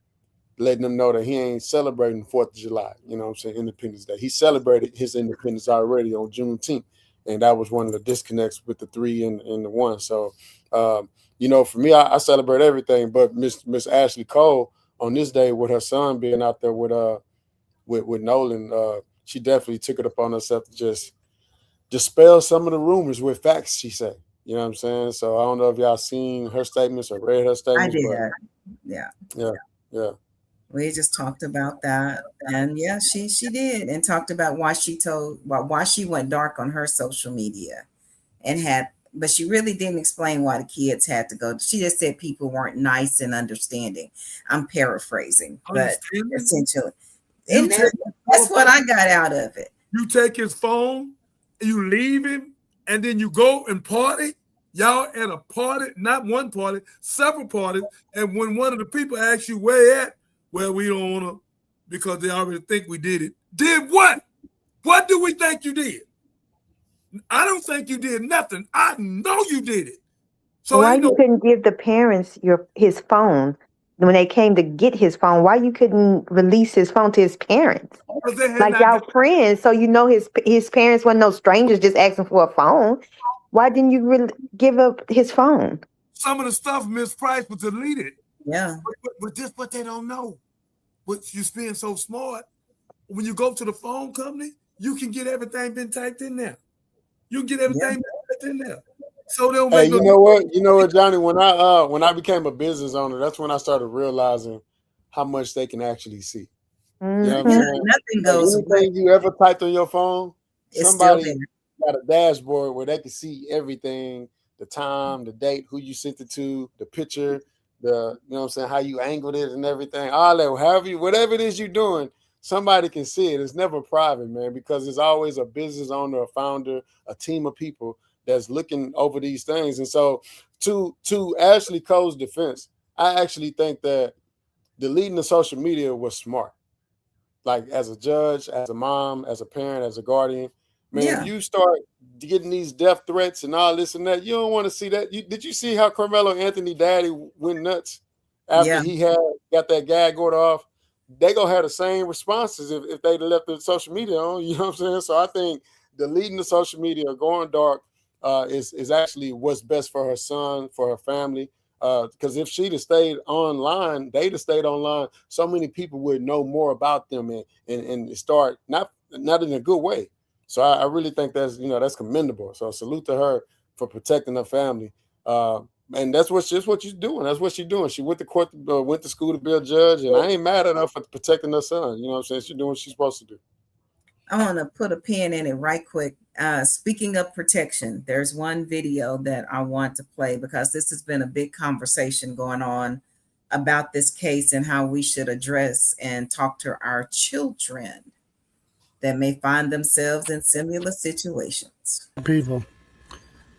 letting them know that he ain't celebrating the 4th of July, you know what I'm saying, Independence Day. He celebrated his independence already on Juneteenth, and that was one of the disconnects with the 3 and the 1. So, for me, I celebrate everything, but Miss Ashley Cole on this day with her son being out there with Nolan, she definitely took it upon herself to just dispel some of the rumors with facts, she said. You know what I'm saying? So I don't know if y'all seen her statements or read her statements. I did. But yeah. We just talked about that, and yeah, she did, and talked about why she went dark on her social media, but she really didn't explain why the kids had to go. She just said people weren't nice and understanding. I'm paraphrasing, but essentially, and that's what I got out of it. You take his phone, you leave him, and then you go and party. Y'all at a party, not one party, several parties. And when one of the people asks you where at, well, we don't want to, because they already think we did it. Did what? What do we think you did? I don't think you did nothing. I know you did it. So why you couldn't give the parents his phone when they came to get his phone? Why you couldn't release his phone to his parents? Like y'all friends, so his parents weren't no strangers just asking for a phone. Why didn't you give up his phone? Some of the stuff Miss Price was deleted. Yeah. But this what they don't know. But you're being so smart. When you go to the phone company, you can get everything been typed in there. You can get everything typed in there. So they'll make you know what, Johnny? When I became a business owner, that's when I started realizing how much they can actually see. Mm-hmm. You know what I'm saying? Nothing goes. Anything you ever typed on your phone, it's somebody got a dashboard where they can see everything: the time, the date, who you sent it to, the picture, you know what I'm saying, how you angled it and everything. All that, whatever it is you're doing, somebody can see it. It's never private, man, because it's always a business owner, a founder, a team of people that's looking over these things. And so to Ashley Cole's defense, I actually think that deleting the social media was smart. Like as a judge, as a mom, as a parent, as a guardian, man, if you start getting these death threats and all this and that, you don't want to see that. Did you see how Carmelo Anthony daddy went nuts after he got that gag order off? they gonna have the same responses if they left the social media on. You know what I'm saying? So I think deleting the social media, going dark, is actually what's best for her son, for her family. Because if she'd have stayed online, they'd have stayed online, so many people would know more about them and start not in a good way. So I really think that's commendable. So salute to her for protecting her family. And that's what she's doing. That's what she's doing. She went to court, went to school to be a judge, and I ain't mad at her for protecting her son. You know what I'm saying? She's doing what she's supposed to do. I want to put a pin in it right quick. Speaking of protection, there's one video that I want to play because this has been a big conversation going on about this case and how we should address and talk to our children that may find themselves in similar situations. People,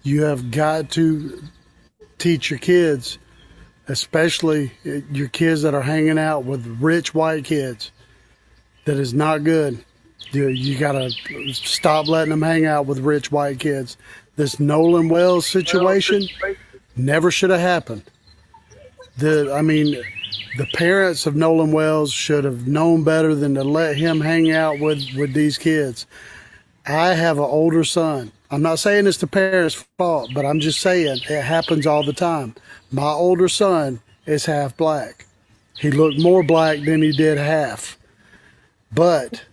you have got to teach your kids, especially your kids that are hanging out with rich white kids. That is not good. You got to stop letting them hang out with rich white kids. This Nolan Wells situation never should have happened. The parents of Nolan Wells should have known better than to let him hang out with these kids. I have an older son. I'm not saying it's the parents' fault, but I'm just saying it happens all the time. My older son is half black. He looked more black than he did half. But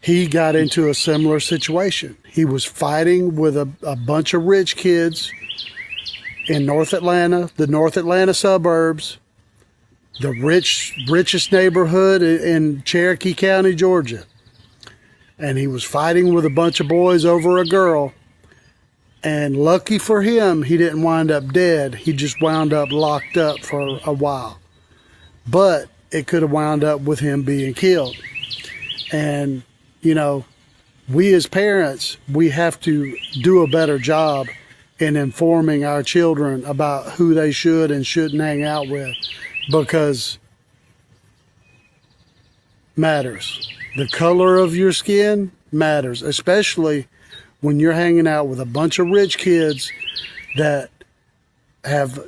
he got into a similar situation. He was fighting with a bunch of rich kids in North Atlanta, the North Atlanta suburbs, the richest neighborhood in Cherokee County, Georgia. And he was fighting with a bunch of boys over a girl. And lucky for him, he didn't wind up dead. He just wound up locked up for a while. But it could have wound up with him being killed. And we as parents, we have to do a better job in informing our children about who they should and shouldn't hang out with, because matters. The color of your skin matters, especially when you're hanging out with a bunch of rich kids that have,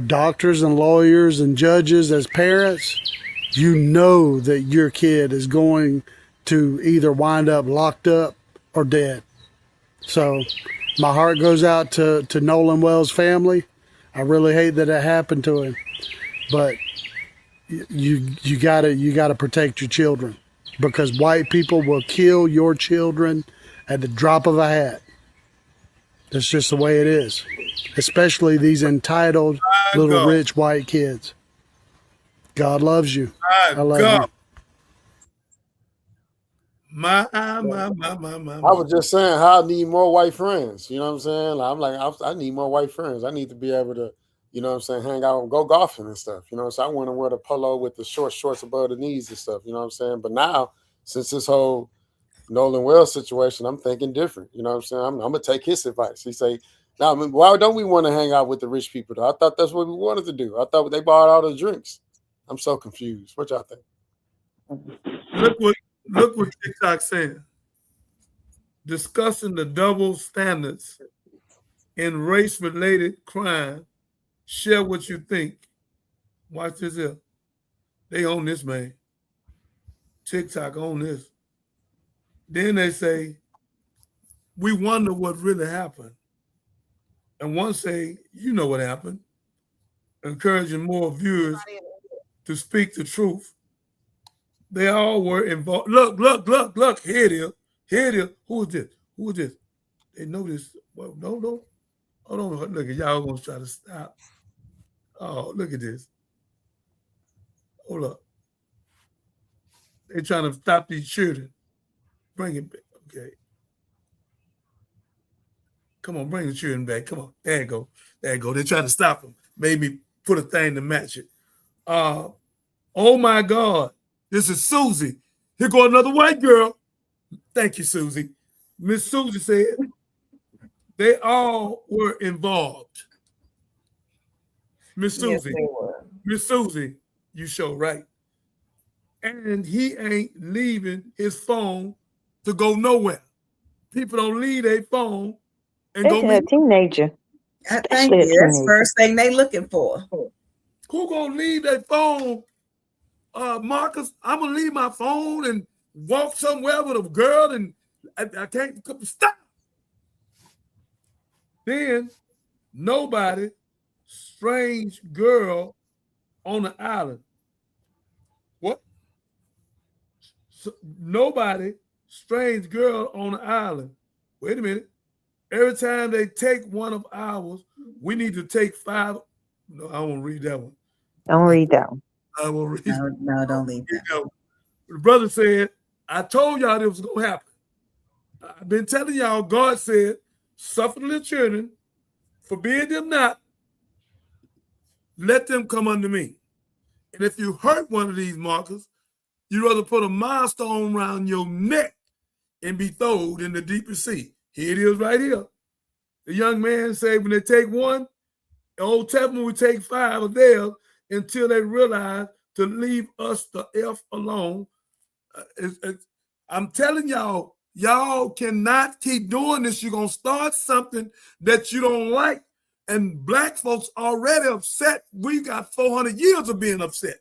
doctors and lawyers and judges as parents. You know that your kid is going to either wind up locked up or dead. So my heart goes out to Nolan Wells' family. I really hate that it happened to him, but you gotta protect your children, because white people will kill your children at the drop of a hat. That's just the way it is, especially these entitled little rich white kids. God loves you. I love you. My. I was just saying how I need more white friends. You know what I'm saying? I'm like, I need more white friends. I need to be able to, hang out and go golfing and stuff. So I want to wear the polo with the shorts above the knees and stuff. You know what I'm saying? But now, since this whole Nolan Wells situation, I'm thinking different. You know what I'm saying? I'm gonna take his advice. He say, now, why don't we want to hang out with the rich people though? I thought that's what we wanted to do. I thought they bought all the drinks. I'm so confused. What y'all think? Look what TikTok's saying. Discussing the double standards in race-related crime. Share what you think. Watch this here. They own this, man. TikTok own this. Then they say, we wonder what really happened. And one say, you know what happened. Encouraging more viewers to speak the truth. They all were involved. Look. Here it is. Who is this? They know this. Well, no. Hold on. Look at y'all gonna try to stop. Oh, look at this. Hold up. They're trying to stop these children. Bring it back. Okay. Come on, bring the children back. Come on. There you go. They're trying to stop them. Maybe put a thing to match it. Oh my God. This is Susie. Here go another white girl. Thank you, Susie. Miss Susie said they all were involved. Miss Susie. Yes, Miss Susie, you show right. And he ain't leaving his phone to go nowhere. People don't leave their phone and go meet a teenager. Thank you. That's the first thing they looking for. Who gonna leave their phone Marcus, I'm gonna leave my phone and walk somewhere with a girl, and I can't stop. Then nobody, strange girl on the island. What? So, nobody, strange girl on the island. Wait a minute. Every time they take one of ours, we need to take 5. No, I won't read that one. Don't read that one. I will read. No, don't leave that. The brother said, I told y'all this was going to happen. I've been telling y'all, God said, suffer the little children, forbid them not, let them come unto me. And if you hurt one of these markers, you'd rather put a milestone around your neck and be thrown in the deepest sea. Here it is right here. The young man said when they take one, the Old Testament would take 5 of theirs until they realize to leave us the F alone. I'm telling y'all, y'all cannot keep doing this. You're going to start something that you don't like. And black folks already upset. We got 400 years of being upset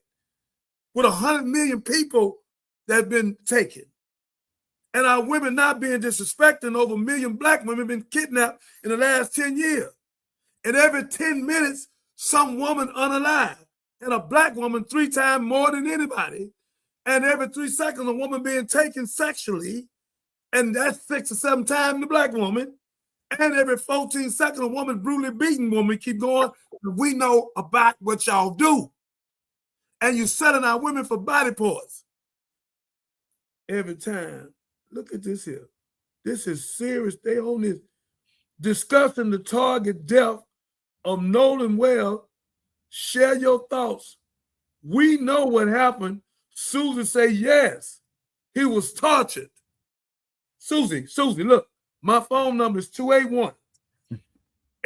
with 100 million people that have been taken. And our women not being disrespected. Over 1 million black women been kidnapped in the last 10 years. And every 10 minutes, some woman unalive. And a black woman 3 times more than anybody. And every 3 seconds, a woman being taken sexually. And that's 6 or 7 times the black woman. And every 14 seconds, a woman brutally beaten woman. Keep going. We know about what y'all do. And you're selling our women for body parts. Every time. Look at this here. This is serious. They on this. Discussing the target death of Nolan Wells. Share your thoughts. We know what happened. Susie say yes. He was tortured. Susie, look. My phone number is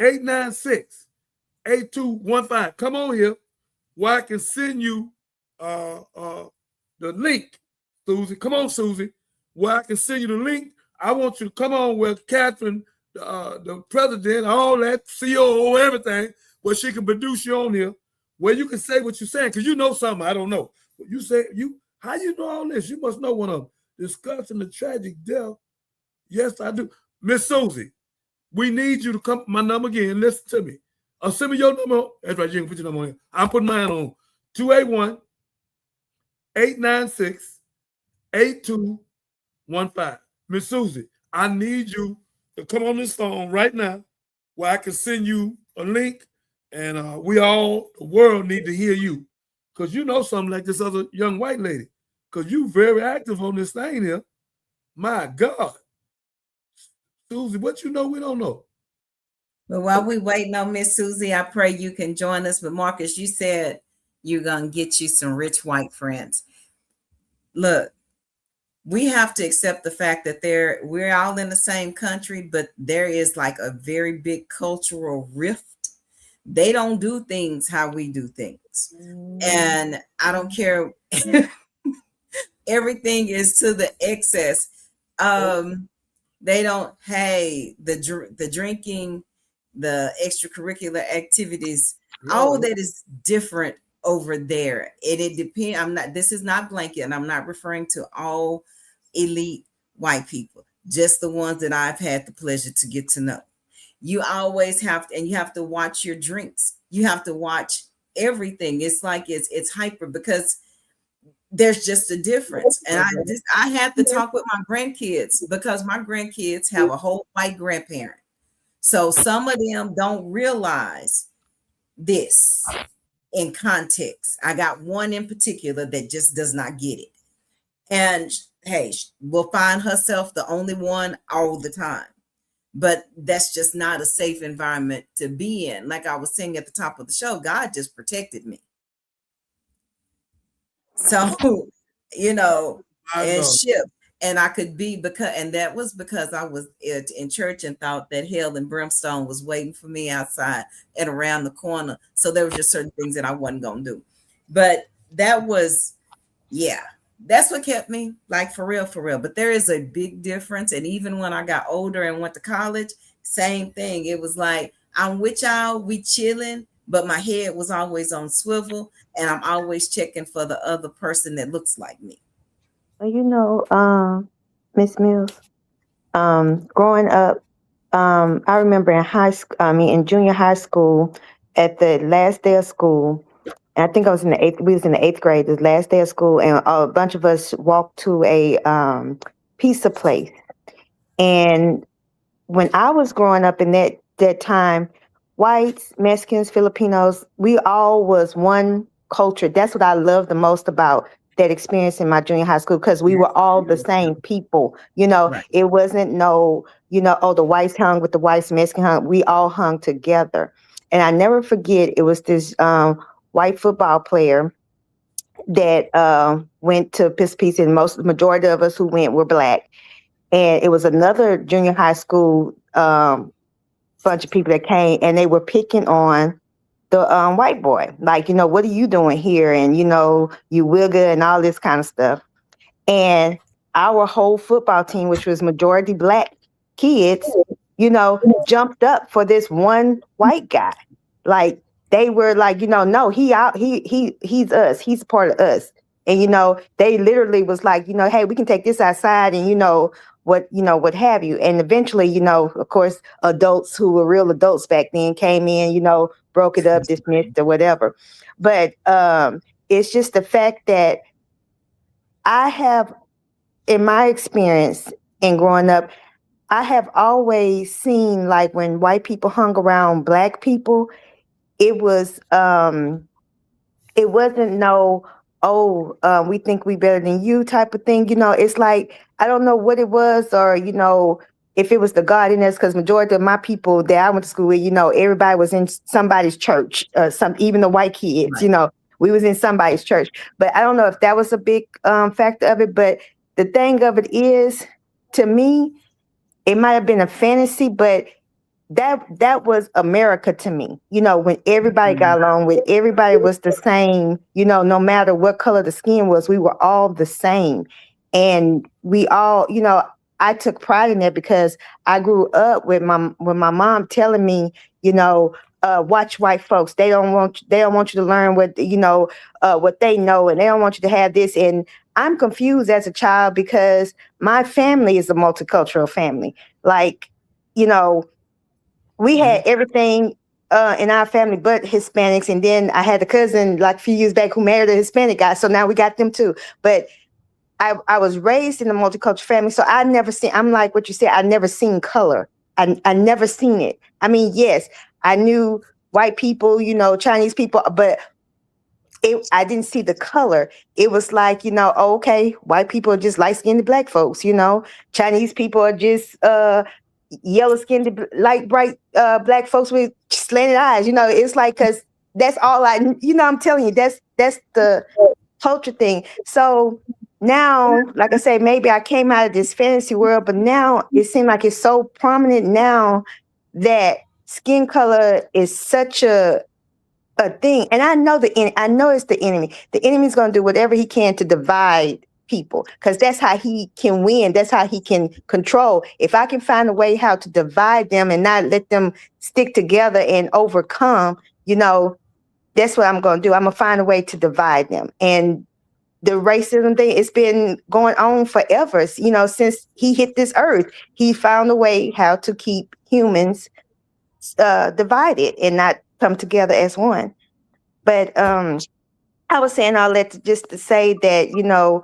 281-896-8215. Come on here where I can send you the link, Susie. Come on, Susie. Where I can send you the link. I want you to come on with Catherine, the president, all that, COO, everything, where she can produce you on here, where you can say what you're saying, because you know something I don't know. You say, how you know all this? You must know one of them. Discussing the tragic death. Yes, I do. Miss Susie, we need you to come. My number again. Listen to me. Send me your number. That's right. You can put your number on here. I'm putting mine on 281-896-8215. Miss Susie, I need you to come on this phone right now where I can send you a link, and we all, the world, need to hear you, because you know something like this other young white lady, because you very active on this thing here. My God. Susie, what you know we don't know? But while we waiting on Miss Susie, I pray you can join us. But Marcus, you said you're going to get you some rich white friends. Look, we have to accept the fact that we're all in the same country, but there is like a very big cultural rift. They don't do things how we do things. And I don't care. Everything is to the excess. They don't, the drinking, the extracurricular activities, all of that is different over there. It depends. This is not blanket, and I'm not referring to all elite white people, just the ones that I've had the pleasure to get to know. You always have to, and you have to watch your drinks. You have to watch everything. It's like it's hyper, because there's just a difference. And I had to talk with my grandkids, because my grandkids have a whole white grandparent. So some of them don't realize this in context. I got one in particular that just does not get it. And hey, will find herself the only one all the time. But that's just not a safe environment to be in. Like I was saying at the top of the show, God just protected me. So, and shift. And I could be, and that was because I was in church and thought that hell and brimstone was waiting for me outside and around the corner. So there were just certain things that I wasn't going to do. But that was, that's what kept me, like, for real. But there is a big difference. And even when I got older and went to college, same thing. It was like, I'm with y'all, we chilling, but my head was always on swivel, and I'm always checking for the other person that looks like me. Well, you know, Miss Mills, growing up, I remember in junior high school, at the last day of school, and I think I was in the eighth. We was in the 8th grade. The last day of school, and a bunch of us walked to a pizza place. And when I was growing up in that time, whites, Mexicans, Filipinos, we all was one culture. That's what I love the most about that experience in my junior high school, because we were all the same people. You know, Right. it wasn't no, you know, oh, the whites hung with the whites, Mexican hung. We all hung together. And I never forget, it was this white football player that went to Pizza, and the majority of us who went were Black. And it was another junior high school bunch of people that came, and they were picking on the white boy. Like, you know, what are you doing here? And, you know, you wigger and all this kind of stuff. And our whole football team, which was majority Black kids, you know, jumped up for this one white guy. Like, they were like, you know, no, he's us. He's a part of us. And, you know, they literally was like, you know, hey, we can take this outside and, you know, what have you. And eventually, you know, of course, adults who were real adults back then came in, you know, broke it up, dismissed or whatever. But it's just the fact that I have, in my experience in growing up, I have always seen, like, when white people hung around Black people, it wasn't no, we think we better than you type of thing. You know, it's like, I don't know what it was, or, you know, if it was the God in us, because majority of my people that I went to school with, you know, everybody was in somebody's church, even the white kids, right. You know, we was in somebody's church. But I don't know if that was a big factor of it. But the thing of it is, to me, it might have been a fantasy, but that was America to me. You know, when everybody got along with, everybody was the same, you know, no matter what color the skin was, we were all the same. And we all, you know, I took pride in that, because I grew up with my mom telling me, you know, watch white folks. They don't want you to learn what, you know, what they know, and they don't want you to have this. And I'm confused as a child, because my family is a multicultural family. Like, you know, we had everything in our family but Hispanics. And then I had a cousin like a few years back who married a Hispanic guy. So now we got them too. But I was raised in a multicultural family. So I'm like what you said, I never seen color. I never seen it. I mean, yes, I knew white people, you know, Chinese people, but I didn't see the color. It was like, you know, okay, white people are just light-skinned Black folks, you know, Chinese people are just yellow-skinned, light bright Black folks with slanted eyes. You know, it's like, because that's all you know, I'm telling you, that's the culture thing. So now, like I say, maybe I came out of this fantasy world, but now it seems like it's so prominent now that skin color is such a thing. And I know it's the enemy. The enemy's going to do whatever he can to divide people, because that's how he can win. That's how he can control. If I can find a way how to divide them and not let them stick together and overcome, you know, that's what I'm going to do. I'm going to find a way to divide them. And the racism thing, it's been going on forever. You know, since he hit this earth, he found a way how to keep humans divided and not come together as one. But I was saying all that just to say that, you know,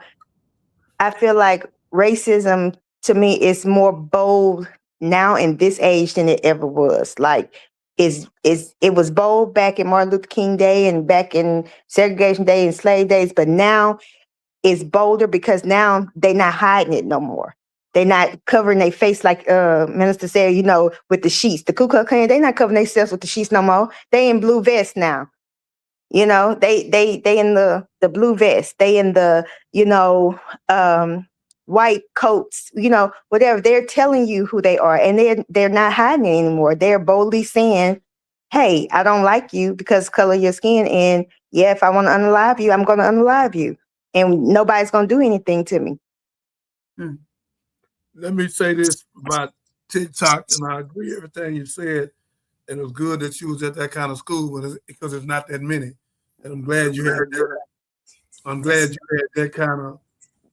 I feel like racism to me is more bold now in this age than it ever was. Like, it was bold back in Martin Luther King Day and back in segregation day and slave days, but now it's bolder because now they're not hiding it no more. They're not covering their face like Minister said, you know, with the sheets. The Ku Klux Klan, they're not covering themselves with the sheets no more. They in blue vests now. You know, they in the blue vest. They in the, you know, white coats, you know, whatever. They're telling you who they are, and they're not hiding it anymore. They're boldly saying, hey, I don't like you because color of your skin. And yeah, if I want to unalive you, I'm going to unalive you. And nobody's going to do anything to me. Let me say this about TikTok, and I agree with everything you said. And it was good that you was at that kind of school because there's not that many. And I'm glad you had that. I'm glad you had that kind of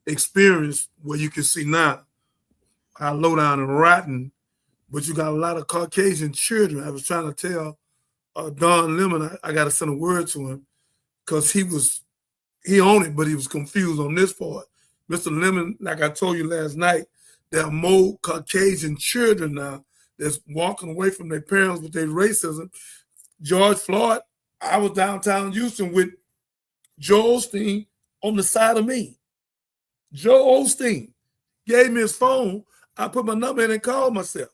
experience where you can see now how low down and rotten, but you got a lot of Caucasian children. I was trying to tell Don Lemon, I got to send a word to him because he owned it, but he was confused on this part. Mr. Lemon, like I told you last night, there are more Caucasian children now that's walking away from their parents with their racism. George Floyd, I was downtown Houston with Joe Osteen on the side of me. Joe Osteen gave me his phone. I put my number in and called myself.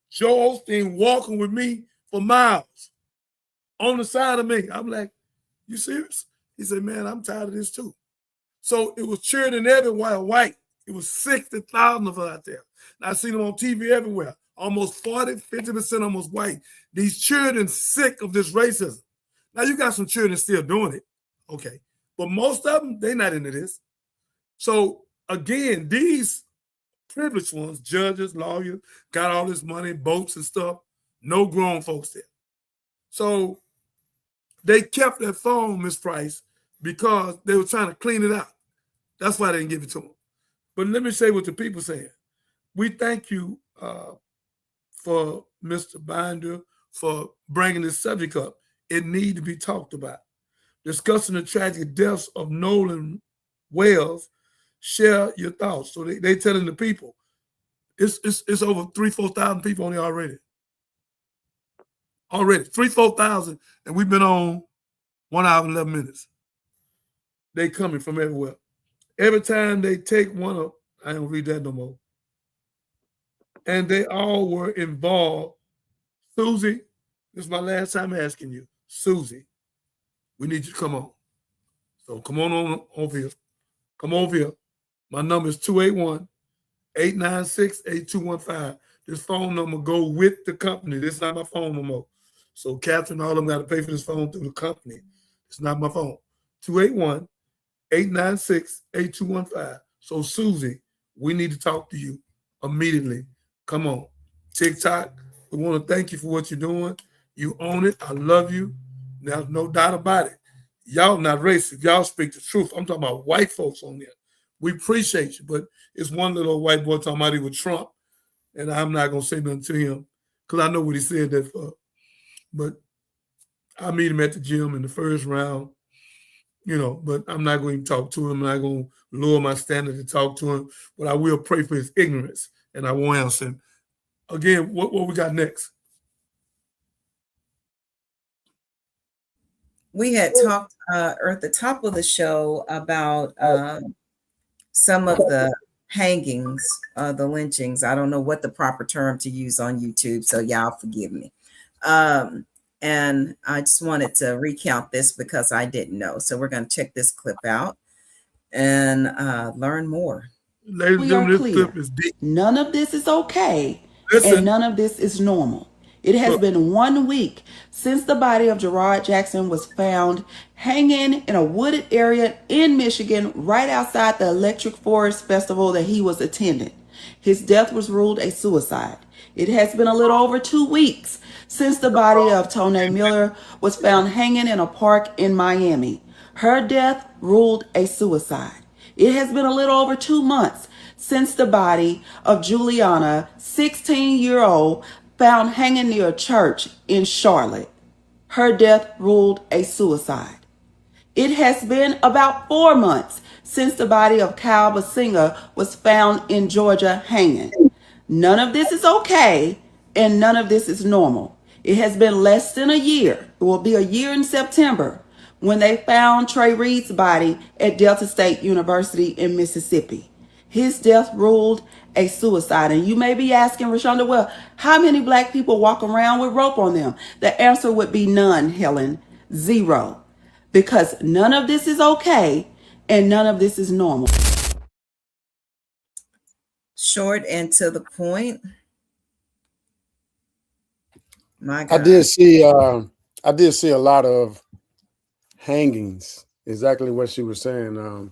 Joe Osteen walking with me for miles on the side of me. I'm like, you serious? He said, man, I'm tired of this too. So it was children everywhere white. It was 60,000 of us out there. And I seen them on TV everywhere. Almost 40, 50% almost white. These children sick of this racism. Now you got some children still doing it. Okay. But most of them, they're not into this. So again, these privileged ones, judges, lawyers, got all this money, boats and stuff, no grown folks there. So they kept that phone, Ms. Price, because they were trying to clean it out. That's why they didn't give it to them. But let me say what the people saying. We thank you for Mr. Binder for bringing this subject up. It needs to be talked about. Discussing the tragic deaths of Nolan Wells, share your thoughts. So they telling the people, it's over 3,000-4,000 people on there already. Already, 3,000-4,000, and we've been on 1 hour and 11 minutes. They coming from everywhere. Every time they take one up, I don't read that no more. And they all were involved. Susie, this is my last time asking you. Susie, we need you to come on. So come on over here. Come over here. My number is 281-896-8215. This phone number go with the company. This is not my phone no more. So Catherine, all of them got to pay for this phone through the company. It's not my phone. 281-896-8215. So Susie, we need to talk to you immediately. Come on. TikTok, we want to thank you for what you're doing. You own it. I love you. There's no doubt about it. Y'all not racist. Y'all speak the truth. I'm talking about white folks on there. We appreciate you, but it's one little white boy talking about he was Trump, and I'm not going to say nothing to him because I know what he said that for. But I meet him at the gym in the first round, but I'm not going to talk to him. I'm not going to lower my standard to talk to him, but I will pray for his ignorance, and I won't answer him. Again, what we got next? We had talked at the top of the show about some of the hangings, the lynchings. I don't know what the proper term to use on YouTube, so y'all forgive me. And I just wanted to recount this because I didn't know. So we're going to check this clip out and learn more. Ladies and gentlemen, this clip is deep. None of this is okay, and none of this is normal. It has been 1 week since the body of Gerard Jackson was found hanging in a wooded area in Michigan right outside the Electric Forest Festival that he was attending. His death was ruled a suicide. It has been a little over 2 weeks since the body of Tone Miller was found hanging in a park in Miami. Her death ruled a suicide. It has been a little over 2 months since the body of Juliana, 16-year-old, found hanging near a church in Charlotte. Her death ruled a suicide. It has been about 4 months since the body of Kyle Basinga was found in Georgia hanging. None of this is okay, and none of this is normal. It has been less than a year. It will be a year in September when they found Trey Reed's body at Delta State University in Mississippi. His death ruled a suicide. And you may be asking, Rashonda, well, how many black people walk around with rope on them? The answer would be none, Helen. 0. Because none of this is okay and none of this is normal. Short and to the point. My God. I did see a lot of hangings. Exactly what she was saying.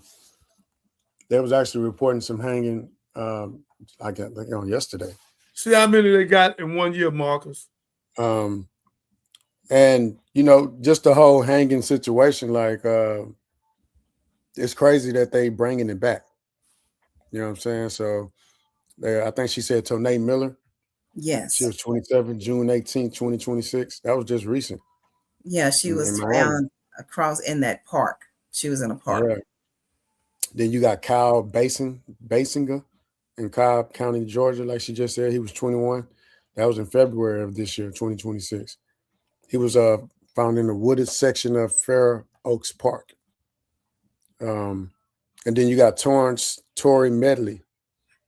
They was actually reporting some hanging I got on yesterday. See how many they got in 1 year, Marcus? And you know, just the whole hanging situation, like it's crazy that they bringing it back. You know what I'm saying? So I think she said Tonae Miller. Yes. She was 27, June 18th, 2026. That was just recent. Yeah, she was Miami. found across in that park. She was in a park. Yeah. Then you got Kyle Basinger in Cobb County, Georgia, like she just said. He was 21. That was in February of this year, 2026. He was found in the wooded section of Fair Oaks Park. And then you got Tory Medley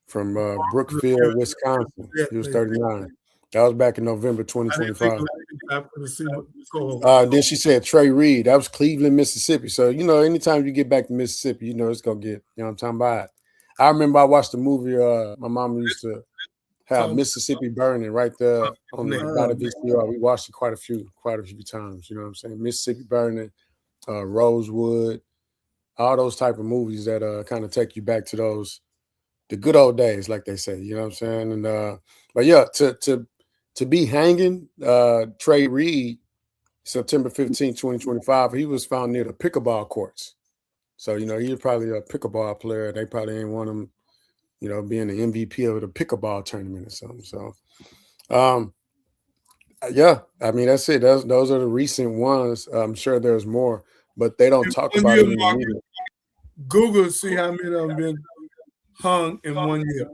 from Brookfield, Wisconsin. He was 39. That was back in November 2025. Then she said Trey Reed. That was Cleveland, Mississippi. So, you know, anytime you get back to Mississippi, you know it's going to get, you know what I'm talking about. I remember I watched the movie, my mom used to have Mississippi Burning right there on the bottom of VCR. We watched it quite a few times, you know what I'm saying? Mississippi Burning, Rosewood, all those type of movies that kind of take you back to the good old days, like they say, you know what I'm saying? And but yeah, to be hanging, Trey Reed, September 15, 2025, he was found near the pickleball courts. So, you know, he was probably a pickleball player. They probably ain't want him, you know, being the MVP of the pickleball tournament or something. So, yeah, I mean, that's it. Those are the recent ones. I'm sure there's more, but they don't talk about it in the media. Google, see how many of them been hung in 1 year.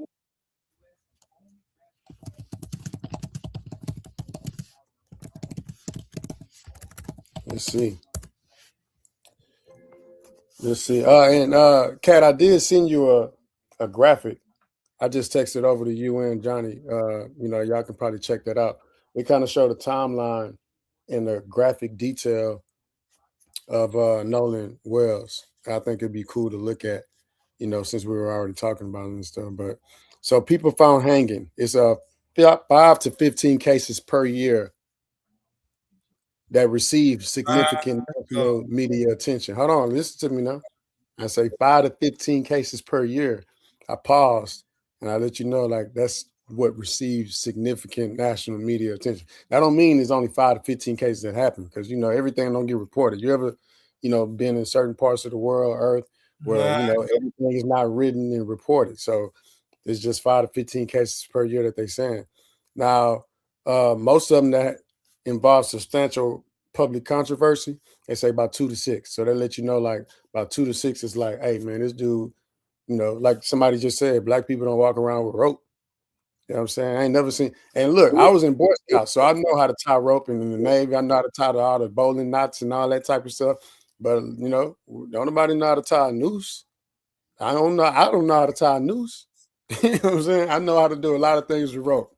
Let's see. And Kat, I did send you a graphic. I just texted over to you and Johnny. You know, y'all can probably check that out. We kind of show the timeline in the graphic detail of Nolan Wells. I think it'd be cool to look at, you know, since we were already talking about it and stuff. But so people found hanging. It's 5 to 15 cases per year that receive significant national media attention. Hold on, listen to me now. I say 5 to 15 cases per year. I paused and I let you know, like, that's what receives significant national media attention. That don't mean there's only 5 to 15 cases that happen, because, you know, everything don't get reported. You ever, you know, been in certain parts of the world, Earth, where, you know, everything is not written and reported. So it's just 5 to 15 cases per year that they're saying. Now, most of them that involve substantial public controversy, they say about 2 to 6. So they let you know, like, about 2 to 6 is like, hey, man, this dude, you know, like somebody just said, black people don't walk around with rope. You know what I'm saying? I ain't never seen. And look, I was in Boy Scouts, so I know how to tie rope, and in the Navy, I know how to tie all the bowling knots and all that type of stuff. But, you know, don't nobody know how to tie a noose. I don't know how to tie a noose. You know what I'm saying? I know how to do a lot of things with rope,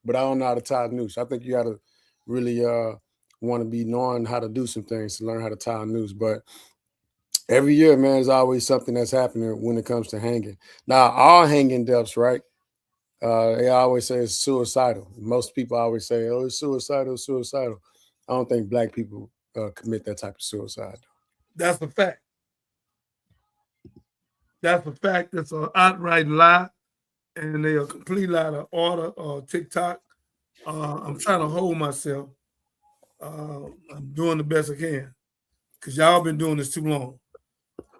but I don't know how to tie a noose. I think you got to really want to be knowing how to do some things to learn how to tie a noose. But every year, man, there's always something that's happening when it comes to hanging. Now, all hanging deaths, right? They always say it's suicidal. Most people always say, oh, it's suicidal, suicidal. I don't think black people commit that type of suicide. That's a fact. That's a fact. It's an outright lie, and they are completely out of order or TikTok. I'm trying to hold myself. I'm doing the best I can, because y'all been doing this too long.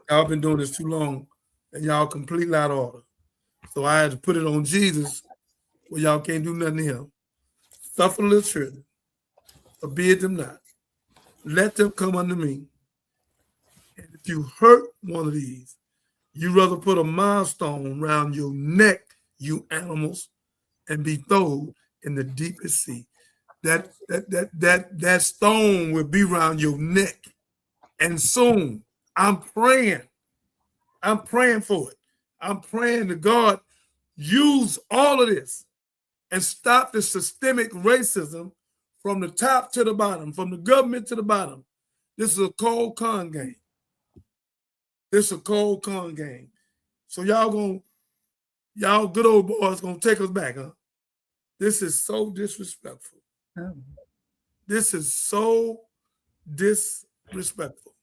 Y'all been doing this too long, and y'all completely out of order. So I had to put it on Jesus, where y'all can't do nothing to him. Suffer little children, forbid them not. Let them come unto me. And if you hurt one of these, you rather put a milestone around your neck, you animals, and be thrown in the deepest sea. That stone will be around your neck. And soon, I'm praying for it. I'm praying to God, use all of this and stop the systemic racism from the top to the bottom, from the government to the bottom. This is a cold con game. So y'all good old boys gonna take us back, huh? This is so disrespectful. Oh. This is so disrespectful.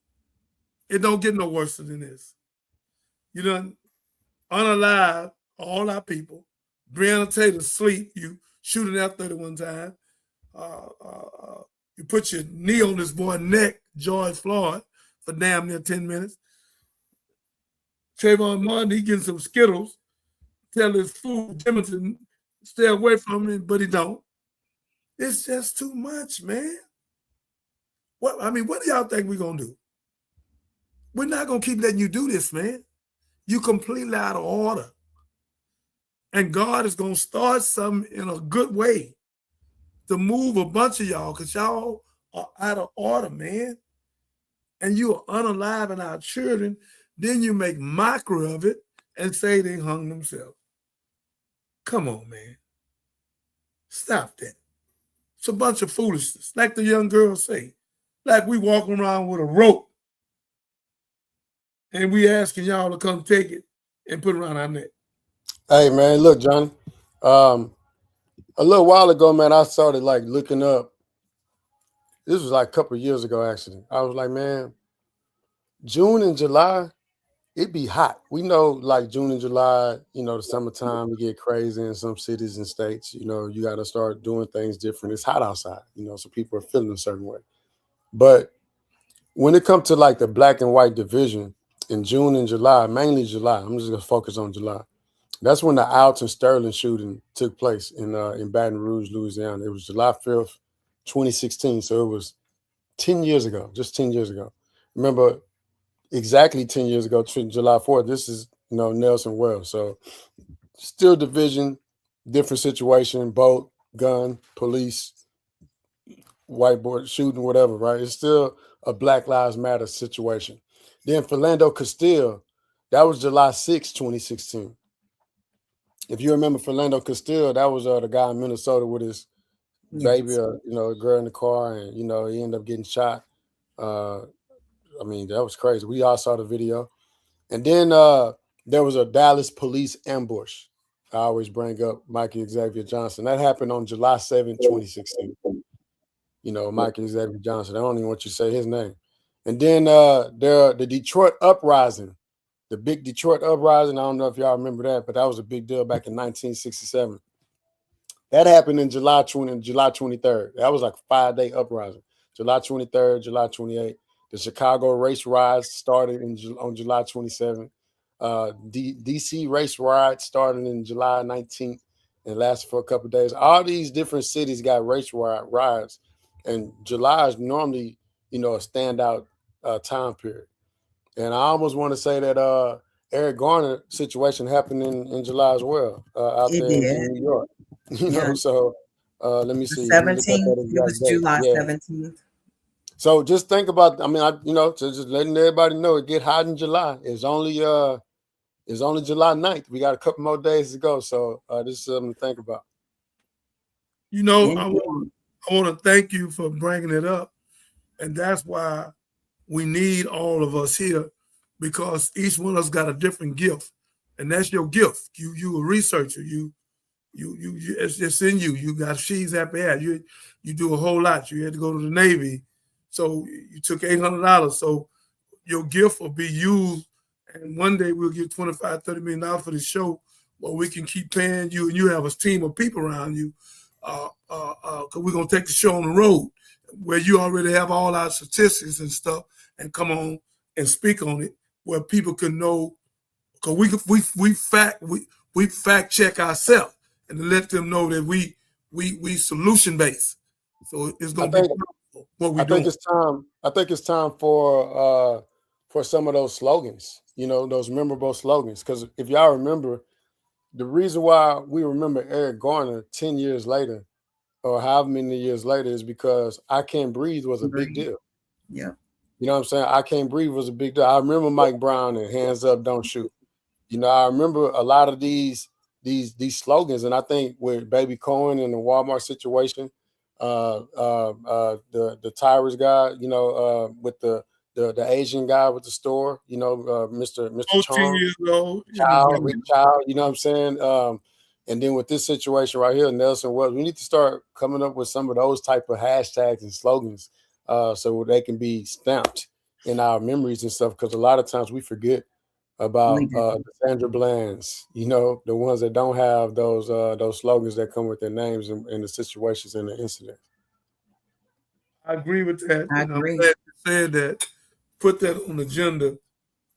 It don't get no worse than this. You done unalive all our people. Breonna Taylor sleep. You shooting F-31 time. You put your knee on this boy's neck, George Floyd, for damn near 10 minutes. Trayvon Martin, he getting some Skittles, tell his fool, Jimmy, stay away from him, but he don't. It's just too much, man. What do y'all think we're going to do? We're not going to keep letting you do this, man. You completely out of order. And God is going to start something in a good way to move a bunch of y'all because y'all are out of order, man. And you are unaliving our children. Then you make mockery of it and say they hung themselves. Come on, man. Stop that. It's a bunch of foolishness. Like the young girls say. Like we walking around with a rope and we asking y'all to come take it and put it around our neck. Hey, man, look, Johnny. A little while ago, man, I started like looking up. This was like a couple of years ago, actually. I was like, man, June and July, it'd be hot. We know like June and July, the summertime, we get crazy in some cities and states. You got to start doing things different. It's hot outside, so people are feeling a certain way. But when it comes to like the black and white division in June and July, mainly July, I'm just going to focus on July. That's when the Alton Sterling shooting took place in Baton Rouge, Louisiana. It was July 5th, 2016. So it was 10 years ago, just 10 years ago. Remember, exactly 10 years ago, July 4th, this is, Nelson Wells. So still division, different situation, boat, gun, police, whiteboard shooting, whatever, right? It's still a Black Lives Matter situation. Then Philando Castile, that was July 6, 2016. If you remember Philando Castile, that was the guy in Minnesota with his baby, a girl in the car, and he ended up getting shot. That was crazy. We all saw the video. And then there was a Dallas police ambush. I always bring up Michael Xavier Johnson. That happened on July 7, 2016. Michael Xavier Johnson. I don't even want you to say his name. And then the Detroit uprising. The big Detroit uprising, I don't know if y'all remember that, but that was a big deal back in 1967. That happened in July 23rd. That was like a 5-day uprising. July 23rd, July 28th. The Chicago race riots started on July 27th. DC race riots started in July 19th and lasted for a couple of days. All these different cities got race riots, and July is normally, a standout time period. And I almost want to say that Eric Garner situation happened in July as well, out there in New York. So let me see. 17th, it was July 17th. So just think about, just letting everybody know it get hot in July. It's only July 9th. We got a couple more days to go. So this is something to think about. I want to thank you for bringing it up. And that's why we need all of us here, because each one of us got a different gift, and that's your gift. You a researcher. You it's in you. You got she's happy hat. You do a whole lot. You had to go to the Navy, so you took $800. So your gift will be used, and one day we'll get $25-30 million for the show, where we can keep paying you, and you have a team of people around you. Because we're gonna take the show on the road, where you already have all our statistics and stuff, and come on and speak on it, where people can know, because we fact check ourselves and let them know that we solution based. So it's gonna be what we doing. I think it's time for some of those slogans, those memorable slogans. Because if y'all remember, the reason why we remember Eric Garner 10 years later, or however many years later, is because I Can't Breathe was a big deal. Yeah. You know what I'm saying? I Can't Breathe was a big deal. I remember Mike Brown and Hands Up, Don't Shoot. I remember a lot of these slogans, and I think with Baby Cohen and the Walmart situation, the Tyrus guy, with the Asian guy with the store, Mr. Chong, Rick Child, you know what I'm saying? And then with this situation right here, Nelson Wells, we need to start coming up with some of those type of hashtags and slogans, so they can be stamped in our memories and stuff. Because a lot of times we forget about the Sandra Bland's, the ones that don't have those slogans that come with their names and the situations and the incidents. I agree with that. I And I'm agree. glad you said that. Put that on the agenda.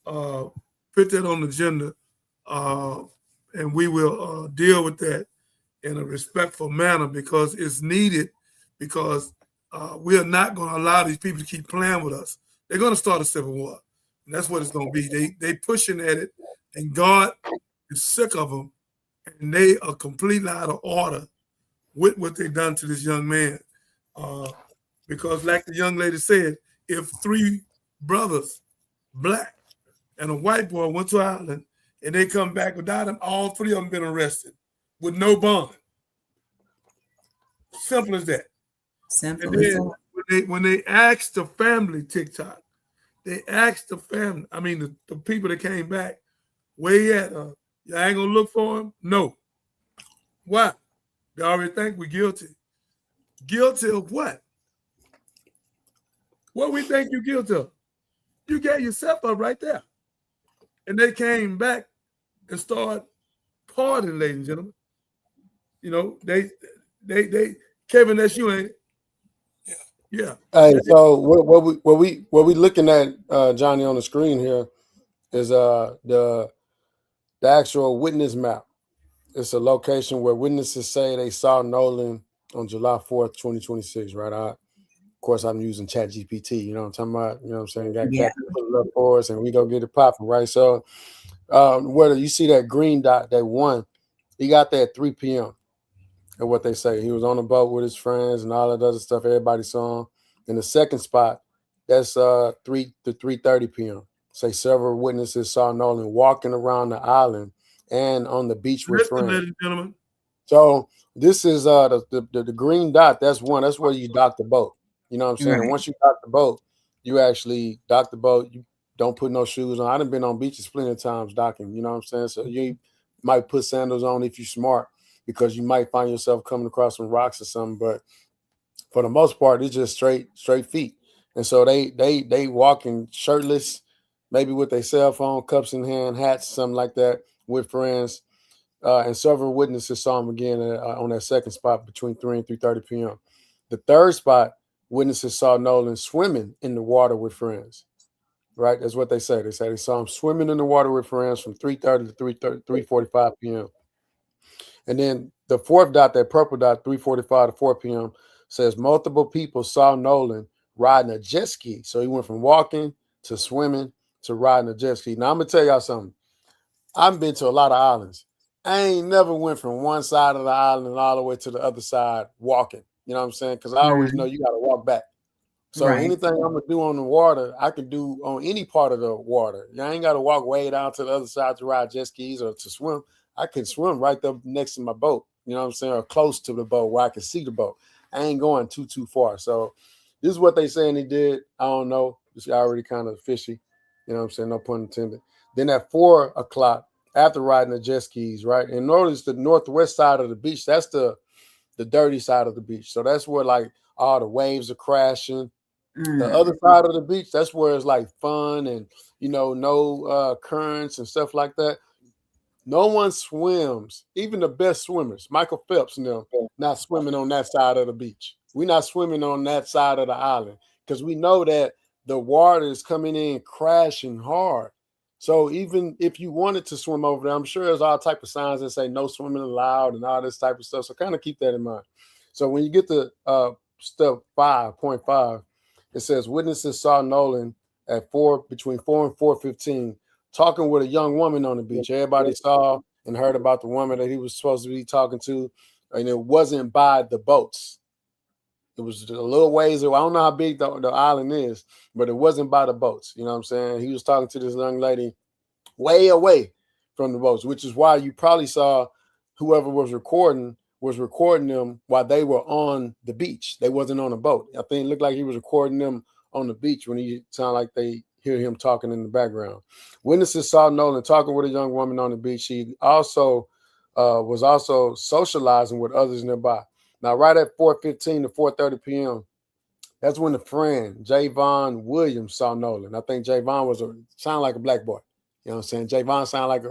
Put that on the agenda, and we will deal with that in a respectful manner because it's needed. Because we are not going to allow these people to keep playing with us. They're going to start a civil war, and that's what it's going to be. They pushing at it, and God is sick of them, and they are completely out of order with what they've done to this young man. Because like the young lady said, if 3 brothers, black and a white boy, went to Ireland and they come back without them, all 3 of them been arrested with no bond. Simple as that. Simple And as then that. when they asked the family TikTok, they asked the family, I mean the people that came back, where you at? Y'all ain't gonna look for him? No. Why? They already think we're guilty. Guilty of what? What we think you guilty of? You got yourself up right there. And they came back and started partying, ladies and gentlemen. You know, they Kevin, that's you, ain't it? Yeah. Hey, so what we looking at, Johnny, on the screen here is the actual witness map. It's a location where witnesses say they saw Nolan on July 4th, 2026, right? Of course, I'm using ChatGPT, you know what I'm talking about? You know what I'm saying? Got Yeah. put it up for us and we go get it popping, right? So whether you see that green dot, that 1, he got that at 3 p.m. and what they say. He was on the boat with his friends and all that other stuff. Everybody saw him. In the second spot, that's 3 to 3:30 p.m. Say several witnesses saw Nolan walking around the island and on the beach with Listen, friends. ladies and gentlemen. So this is the green dot. That's 1. That's where you dock the boat. You know what I'm saying? Right. Once you dock the boat, you actually dock the boat. You don't put no shoes on. I done been on beaches plenty of times docking. You know what I'm saying? So you might put sandals on if you're smart, because you might find yourself coming across some rocks or something. But for the most part, it's just straight feet. And so they walking shirtless, maybe with their cell phone, cups in hand, hats, something like that, with friends. And several witnesses saw him again on that second spot between 3 and 3:30 p.m. The third spot, witnesses saw Nolan swimming in the water with friends. Right? That's what they say. They say they saw him swimming in the water with friends from 3:30 to 3:45 p.m. And then the fourth dot, that purple dot, 3:45 to 4 p.m., says multiple people saw Nolan riding a jet ski. So he went from walking to swimming to riding a jet ski. Now, I'm going to tell y'all something. I've been to a lot of islands. I ain't never went from one side of the island all the way to the other side walking. You know what I'm saying? Because I always know you got to walk back. So Right. anything I'm going to do on the water, I can do on any part of the water. I ain't got to walk way down to the other side to ride jet skis or to swim. I can swim right there next to my boat, you know what I'm saying, or close to the boat where I can see the boat. I ain't going too far. So this is what they saying he did. I don't know. It's already kind of fishy. You know what I'm saying? No pun intended. Then at 4 o'clock, after riding the jet skis, right? And notice the northwest side of the beach, that's the dirty side of the beach. So that's where like all the waves are crashing. The other side of the beach, that's where it's like fun and, you know, no currents and stuff like that. No one swims, even the best swimmers, Michael Phelps and them, not swimming on that side of the beach. We're not swimming on that side of the island because we know that the water is coming in crashing hard. So even if you wanted to swim over there, I'm sure there's all type of signs that say no swimming allowed and all this type of stuff. So kind of keep that in mind. So when you get to step 5.5, it says witnesses saw Nolan at between 4 and 4:15 talking with a young woman on the beach. Everybody saw and heard about the woman that he was supposed to be talking to, and it wasn't by the boats. It was a little ways. I don't know how big the island is, but it wasn't by the boats. You know what I'm saying? He was talking to this young lady way away from the boats, which is why you probably saw whoever was recording them while they were on the beach. They wasn't on a boat. I think it looked like he was recording them on the beach when he sounded like they hear him talking in the background. Witnesses saw Nolan talking with a young woman on the beach. He also was also socializing with others nearby. Now, right at 4:15 to 4:30 p.m., that's when the friend, Javon Williams, saw Nolan. I think Javon sound like a black boy. You know what I'm saying? Javon sound like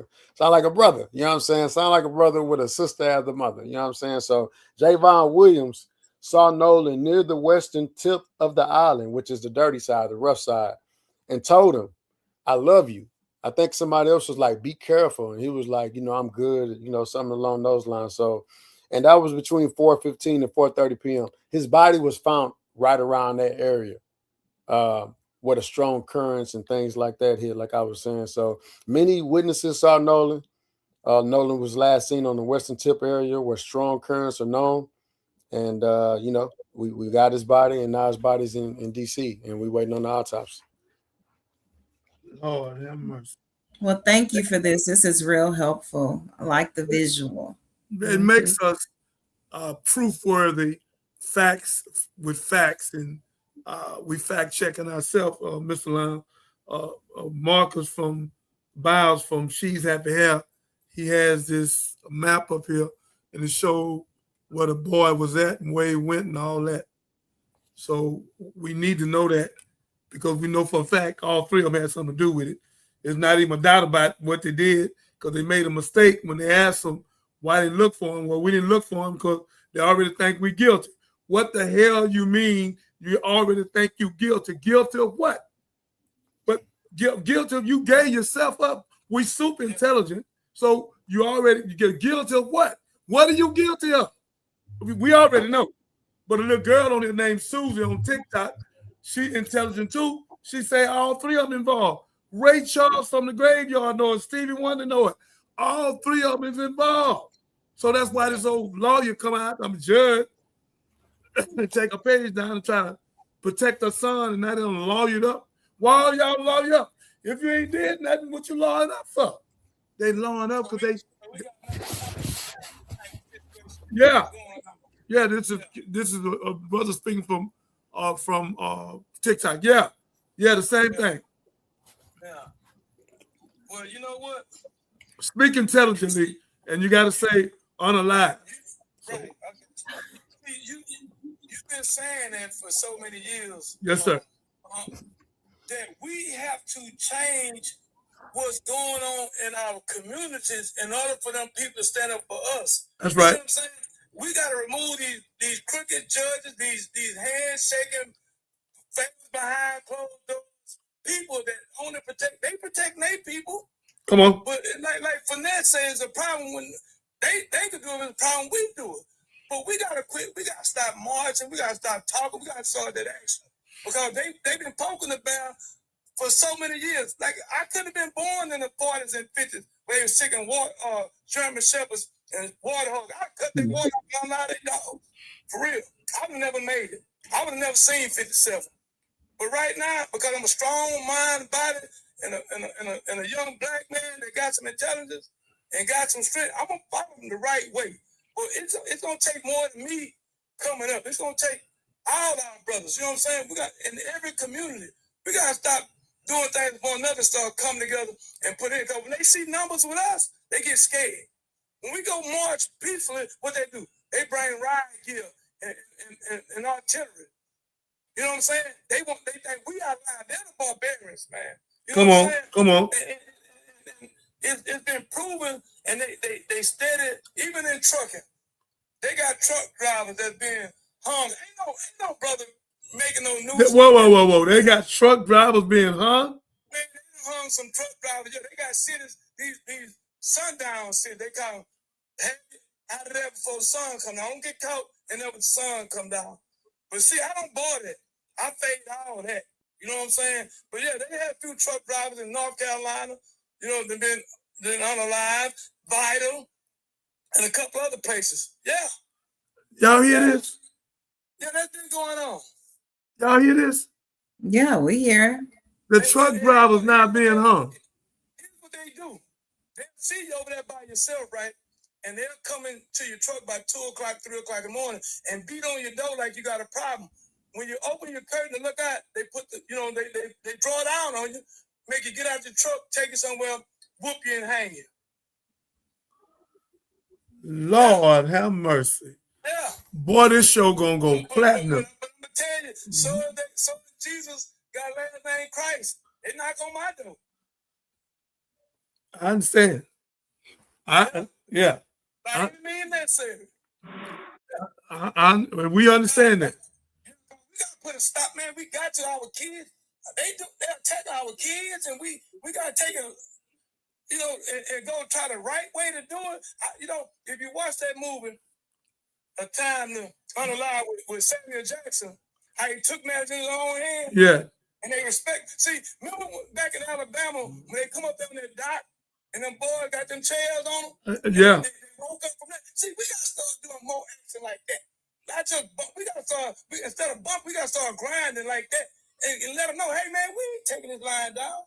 a brother. You know what I'm saying? Sound like a brother with a sister as the mother. You know what I'm saying? So Javon Williams saw Nolan near the western tip of the island, which is the dirty side, the rough side, and told him, "I love you." I think somebody else was like, "Be careful," and he was like, "I'm good," something along those lines. So, and that was between 4:15 and 4:30 p.m. His body was found right around that area, where the strong currents and things like that hit, like I was saying. So many witnesses saw Nolan. Nolan was last seen on the western tip area where strong currents are known. And, we got his body, and now his body's in D.C., and we're waiting on the autopsy. Lord have mercy. Well, thank you for this. This is real helpful. I like the visual. It makes us proof-worthy facts with facts, and we fact-checking ourselves, Mr. Lam. Marcus from Biles from She's Happy Hair, he has this map up here, and it showed where the boy was at and where he went and all that. So we need to know that, because we know for a fact all three of them had something to do with it. There's not even a doubt about what they did, because they made a mistake when they asked them why they look for him. Well, we didn't look for him because they already think we're guilty. What the hell you mean you already think you guilty? Guilty of what? But guilty of you gave yourself up. We super intelligent. So you get guilty of what? What are you guilty of? We already know. But a little girl on here named Susie on TikTok, she intelligent too. She say all three of them involved. Ray Charles from the Graveyard know it. Stevie Wonder know it. All three of them is involved. So that's why this old lawyer come out, I'm a judge, and take a page down and try to protect her son, and now they done lawyered up. Why are y'all lawyer up? If you ain't did nothing, what you lawyering up for? They lawyering up because yeah, this is a brother speaking from TikTok. Yeah, the same thing. Yeah. Well, you know what? Speak intelligently, and you got to say unalive. Right. You've been saying that for so many years. Yes, sir. That we have to change what's going on in our communities in order for them people to stand up for us. That's right. You know what I'm saying? We got to remove these crooked judges, these handshaking, face behind closed doors, people that only protect their people. Come on. But like Finesse says, the problem when they could do it, the problem we do it. But we gotta quit. We gotta stop marching. We gotta stop talking. We gotta start that action, because they've been poking the bear for so many years. Like, I could have been born in the 40s and 50s where they were sick and German shepherds and water hogs. I cut their water down out of their dog. For real. I would have never made it. I would have never seen 57. But right now, because I'm a strong mind, body, and a young black man that got some intelligence and got some strength, I'm going to follow them the right way. But it's going to take more than me coming up. It's going to take all our brothers. You know what I'm saying? We got in every community. We got to stop doing things for another, start coming together and put in. Because when they see numbers with us, they get scared. When we go march peacefully, what they do? They bring riot gear and artillery. You know what I'm saying? They think we are lying. They're the barbarians, man. You know come on. It's been proven, and they steady, even in trucking. They got truck drivers that's being hung. Ain't no brother making no news. Whoa. They got truck drivers being hung? Man, they hung some truck drivers. Yeah, they got cities, these sundown cities. They call them out of there before the sun come down. I don't get caught and then the sun come down. But see, I don't board it. I fade all that. You know what I'm saying? But yeah, they had a few truck drivers in North Carolina. You know, they've been unalive, Vital, and a couple other places. Yeah. Y'all hear this? Yeah, that's been going on. Y'all hear this? Yeah, we hear. The truck drivers not being hung. Here's what they do. They'll see you over there by yourself, right? And they'll come into your truck by 2 o'clock, 3 o'clock in the morning and beat on your door like you got a problem. When you open your curtain and look out, they put they draw down on you, make you get out your truck, take you somewhere, whoop you and hang you. Lord have mercy. Yeah. Boy, this show gonna go platinum. But I'm gonna tell you, so that Jesus got a last name Christ. They knock on my door. I understand. Yeah. By any means necessary. We understand that. We gotta put a stop, man. We got to our kids. They'll attack our kids, and we gotta take it, and go try the right way to do it. If you watch that movie, A Time to Unalive with Samuel Jackson, how he took matters in his own hand. Yeah. And they respect. See, remember back in Alabama when they come up down that dock and them boys got them chairs on them? Yeah. They woke up from that. See, we gotta start doing more action like that. Not just bump. We gotta start, instead of bump, we gotta start grinding like that and let them know, hey man, we ain't taking this line down.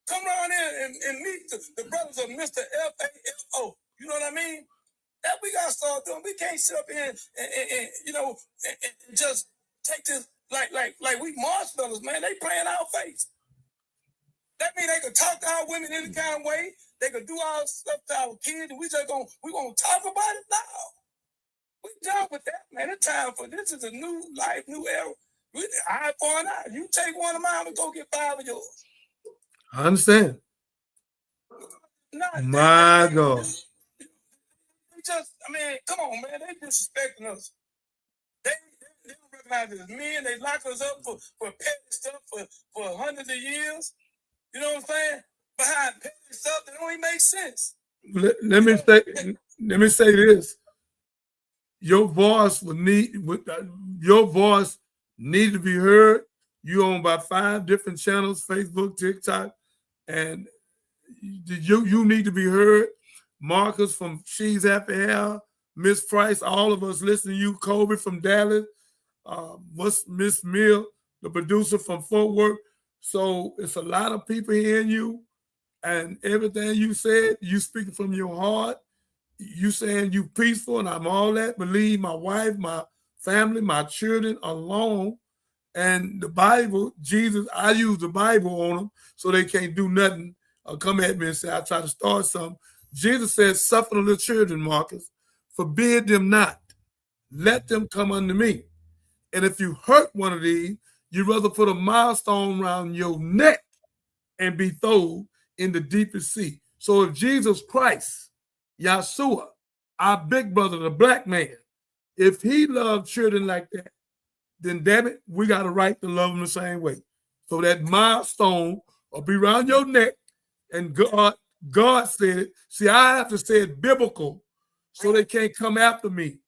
Come around in and meet the brothers of Mr. FAFO. You know what I mean? That we gotta start doing. We can't sit up here and just take this like we marshmallows, man. They playing our face. That means they could talk to our women any kind of way. They could do our stuff to our kids, and we gonna talk about it now. We done with that, man. It's time for this. Is a new life, new era. Eye for an eye. You take one of mine and go get 5 of yours. I understand. My God. Come on, man. They disrespecting us. They don't recognize us as men. They lock us up for petty stuff for hundreds of years. You know what I'm saying? Behind petty stuff that don't even make sense. Let me say this. Your voice need to be heard. You own about 5 different channels, Facebook, TikTok, and you need to be heard. Marcus from She's Happy Hair, Miss Price, all of us listen to you. Kobe from Dallas, what's Miss Mill, the producer from Fort Worth. So it's a lot of people hearing you, and everything you said, you speaking from your heart. You saying you peaceful, and I'm all that. Believe my wife, my family, my children alone. And the Bible, Jesus, I use the Bible on them so they can't do nothing or come at me and say I try to start something. Jesus said, suffer the little children, Marcus. Forbid them not. Let them come unto me. And if you hurt one of these, you'd rather put a milestone around your neck and be thrown in the deepest sea. So if Jesus Christ, Yahshua, our big brother, the black man, if he loved children like that, then damn it, we got a right to love them the same way. So that milestone will be around your neck, and God said it. See, I have to say it biblical so they can't come after me.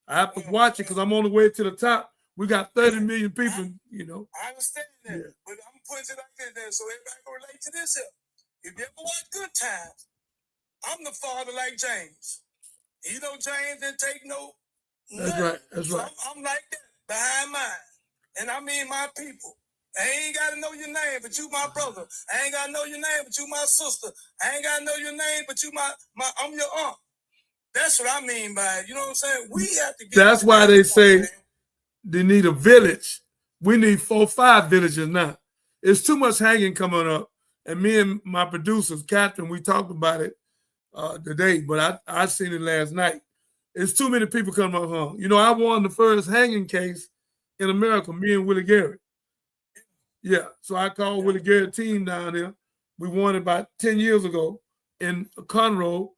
I have to watch it because I'm on the way to the top. We got 30 million people, I understand that, yeah. But I'm putting it like this so everybody can relate to this here. If you ever watch Good Times, I'm the father like James. James didn't take no. That's right. That's right. I'm like that behind mine, and I mean my people. I ain't got to know your name, but you my brother. I ain't got to know your name, but you my sister. I ain't got to know your name, but you I'm your aunt. That's what I mean by it. You know what I'm saying? We have to get. That's why they say they need a village. We need 4 or 5 villages now. It's too much hanging coming up. And me and my producers, Catherine, we talked about it today, but I seen it last night. It's too many people coming up home. I won the first hanging case in America, me and Willie Garrett. Yeah, so I called Willie Garrett team down there. We won it about 10 years ago in Conroe.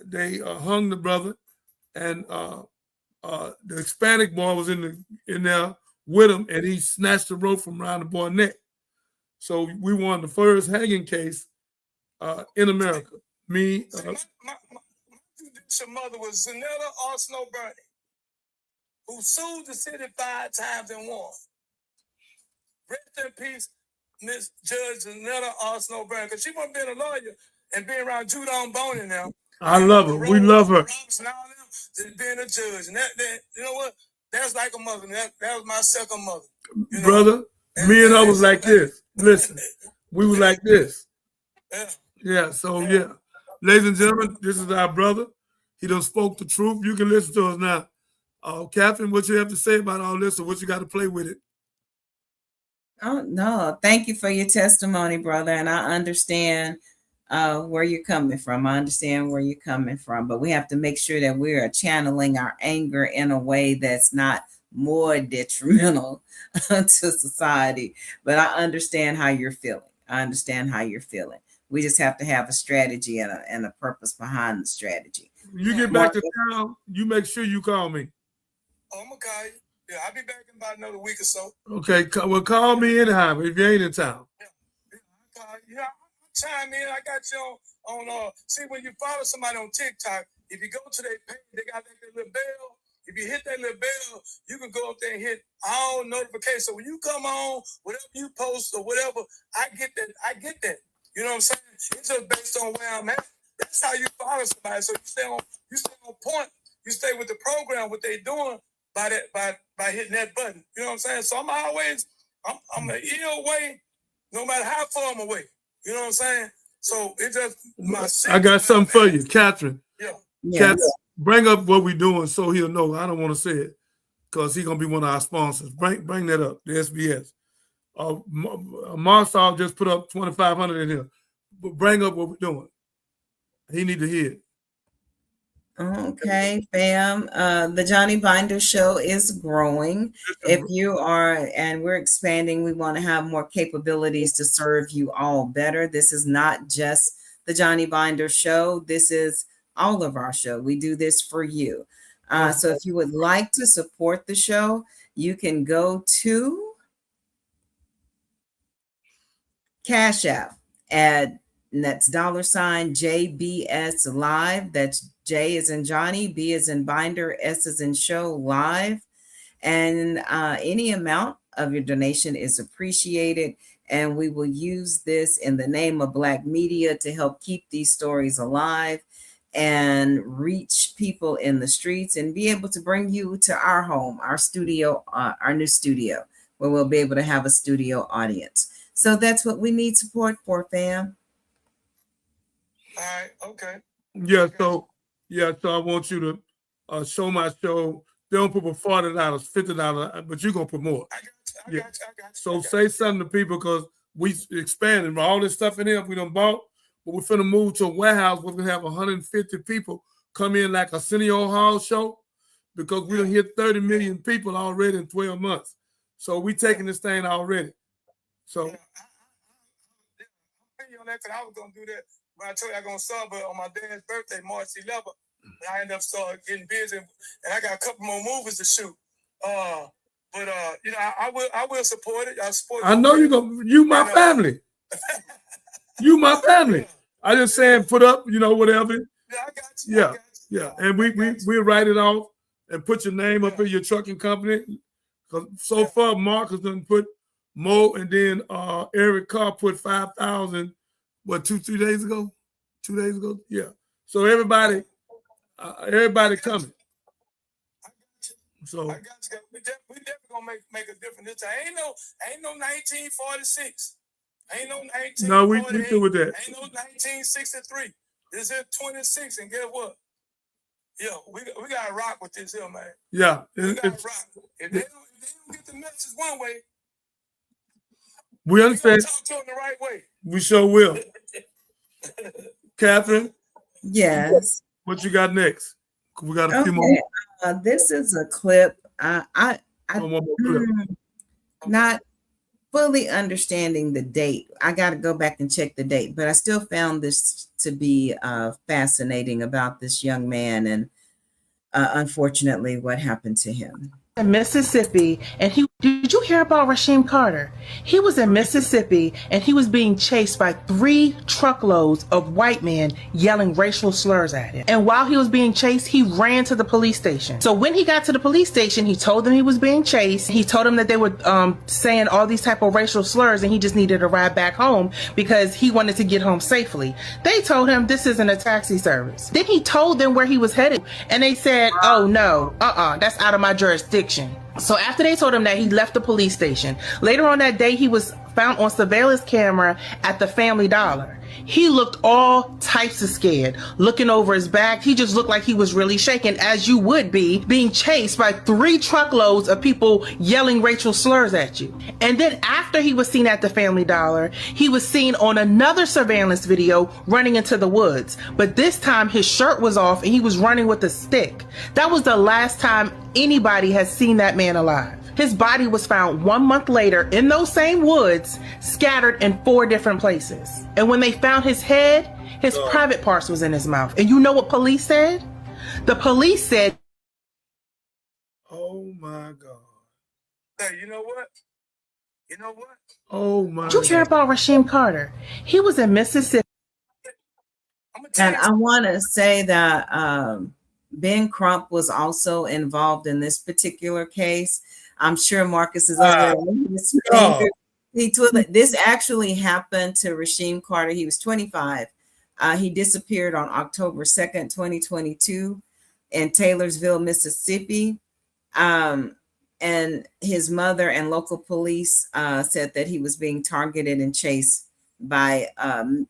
They hung the brother, and the Hispanic boy was in there with him, and he snatched the rope from around the boy's neck. So we won the first hanging case in America. Me. My judicial mother was Zanetta Arsenault Burney, who sued the city 5 times and won. Rest in peace, Miss Judge Zanetta Arsenault Burney, because she wasn't being a lawyer and being around Judon Boney now. I love her. We love her. Being a judge, and that you know what? That's like a mother. That was my second mother. Brother, me and her was like this. Listen, we were like this. Yeah. So yeah, ladies and gentlemen, this is our brother. He done spoke the truth. You can listen to us now. Catherine, what you have to say about all this, or what you got to play with it? Oh no, thank you for your testimony, brother, and I understand where you're coming from. I understand where you're coming from, but we have to make sure that we are channeling our anger in a way that's not more detrimental to society. But I understand how you're feeling. I understand how you're feeling. We just have to have a strategy and a purpose behind the strategy. You get back to town, you make sure you call me. Oh, I'm gonna call you. Yeah, I'll be back in about another week or so. Okay, well, call me anyhow if you ain't in town. Yeah, I'll chime in. I got you on see, when you follow somebody on TikTok, if you go to their page, they got that little bell. If you hit that little bell, you can go up there and hit all notifications. So when you come on, whatever you post or whatever, I get that. You know what I'm saying? It's just based on where I'm at. That's how you follow somebody. So you stay on point. You stay with the program, what they doing by hitting that button. You know what I'm saying? So I'm an ear away, no matter how far I'm away. You know what I'm saying? So it just I got something for you, Catherine. Yeah. Catherine, bring up what we're doing so he'll know. I don't want to say it because he's gonna be one of our sponsors. Bring that up, the SBS. Marsal just put up 2,500 in here. But bring up what we're doing. He need to hear it. Okay, fam. The Johnny Binder Show is growing. If you are, and we're expanding, we want to have more capabilities to serve you all better. This is not just the Johnny Binder Show. This is all of our show. We do this for you. So if you would like to support the show, you can go to Cash App and that's $JBS Live. That's J is in Johnny, B is in Binder, S is in Show Live. And any amount of your donation is appreciated. And we will use this in the name of Black media to help keep these stories alive and reach people in the streets and be able to bring you to our home, our studio, our new studio, where we'll be able to have a studio audience. So that's what we need support for, fam. All right, okay. Yeah, so I want you to show my show. They don't put for $40, $50, but you're gonna put more. I got you. So say something to people because we expanding all this stuff in here we done bought, but we're finna move to a warehouse where we have 150 people come in like a Arsenio Hall show because we done hit 30 million people already in 12 months. So we taking this thing already. So on that, because I was gonna do that. When I told you I was going to start, but on my dad's birthday, March 11th, I ended up starting getting busy, and I got a couple more movies to shoot. I will support it. I know you're gonna. You my family. You my family. I just saying, put up, whatever. Yeah, I got you. Yeah. And we'll write it off and put your name up in your trucking company. Because so far, Marcus done put Mo, and then Eric Carr put 5,000. What, 2 days ago? 2 days ago? Yeah. So everybody coming. So we definitely gonna make a difference. This time. Ain't no 1946. Ain't no 1948. No, we through with that. Ain't no 1963. This is 26, and guess what? Yeah, we gotta rock with this here, man. Yeah. We gotta rock. If they don't get the message one way, we understand. Talk to them the right way. We sure will. Catherine? Yes. What you got next? We got a few more. This is a clip. Not fully understanding the date. I got to go back and check the date, but I still found this to be fascinating about this young man and unfortunately what happened to him. In Mississippi, and did you hear about Rasheem Carter? He was in Mississippi and he was being chased by 3 truckloads of white men yelling racial slurs at him. And while he was being chased, he ran to the police station. So when he got to the police station, he told them he was being chased. He told them that they were saying all these type of racial slurs and he just needed to ride back home because he wanted to get home safely. They told him this isn't a taxi service. Then he told them where he was headed and they said, oh no, that's out of my jurisdiction. So after they told him that, he left the police station. Later on that day, he was found on surveillance camera at the Family Dollar. He looked all types of scared, looking over his back. He just looked like he was really shaken, as you would be, being chased by 3 truckloads of people yelling racial slurs at you. And then after he was seen at the Family Dollar, he was seen on another surveillance video running into the woods. But this time his shirt was off and he was running with a stick. That was the last time anybody has seen that man alive. His body was found 1 month later in those same woods, scattered in 4 different places. And when they found his head, his private parts was in his mouth. And you know what police said? The police said, oh my God. Hey, you know what? You know what? Oh my "Did you hear about Rasheem Carter? He was in Mississippi." And I want to say that Ben Crump was also involved in this particular case. I'm sure Marcus is over there. This actually happened to Rasheem Carter. He was 25. He disappeared on October 2nd, 2022 in Taylorsville, Mississippi. And his mother and local police said that he was being targeted and chased by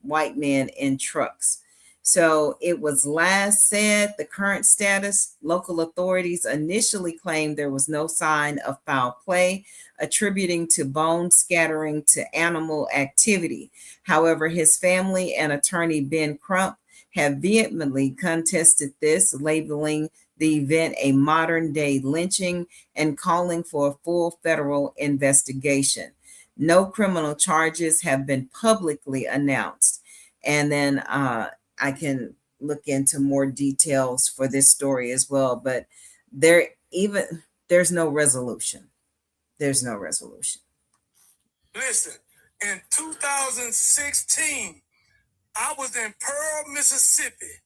white men in trucks. So it was last said, the current status, local authorities initially claimed there was no sign of foul play, attributing to bone scattering to animal activity. However, his family and attorney Ben Crump have vehemently contested this, labeling the event a modern day lynching and calling for a full federal investigation. No criminal charges have been publicly announced. And then I can look into more details for this story as well, but there's no resolution. There's no resolution. Listen, in 2016, I was in Pearl, Mississippi.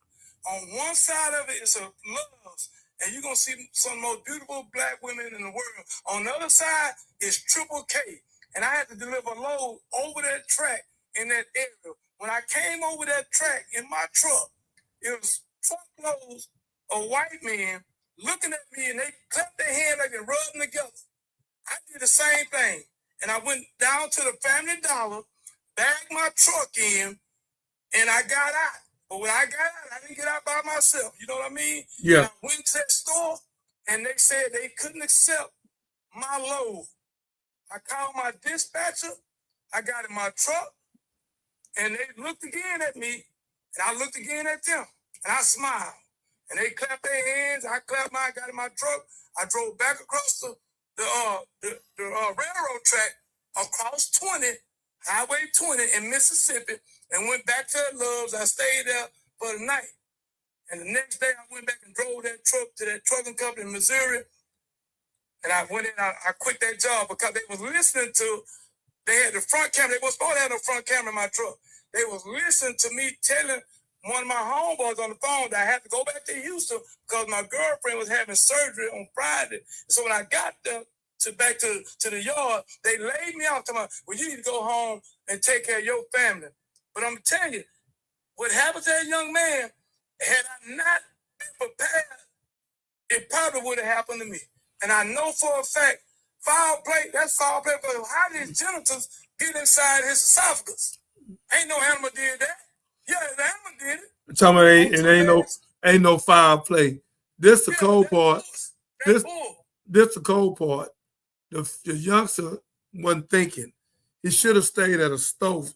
On one side of it is a Loves, and you're going to see some of the most beautiful black women in the world. On the other side is Triple K, and I had to deliver a load over that track in that area. When I came over that track in my truck, it was truckloads of white men looking at me, and they clapped their hands like they rubbed them together. I did the same thing, and I went down to the Family Dollar, bagged my truck in, and I got out. But when I got out, I didn't get out by myself. You know what I mean? Yeah. And I went to that store, and they said they couldn't accept my load. I called my dispatcher. I got in my truck, and they looked again at me, and I looked again at them, and I smiled. And they clapped their hands. I clapped mine, got in my truck. I drove back across the railroad track across 20, Highway 20 in Mississippi, and went back to Loves. I stayed there for the night. And the next day, I went back and drove that truck to that trucking company in Missouri. And I went in, I quit that job because they was listening to, they had the front camera. They was supposed to have the front camera in my truck. They was listening to me telling one of my homeboys on the phone that I had to go back to Houston because my girlfriend was having surgery on Friday. So when I got there, back to the yard, they laid me out to my, well, you need to go home and take care of your family. But I'm telling you, what happened to that young man, had I not been prepared, it probably would have happened to me. And I know for a fact, foul play, that's foul play, but how did his genitals get inside his esophagus? Ain't no animal did that. Yeah, the animal did it. I'm talking about ain't no foul play. This the cold part. This the cold part. The youngster wasn't thinking. He should have stayed at a stove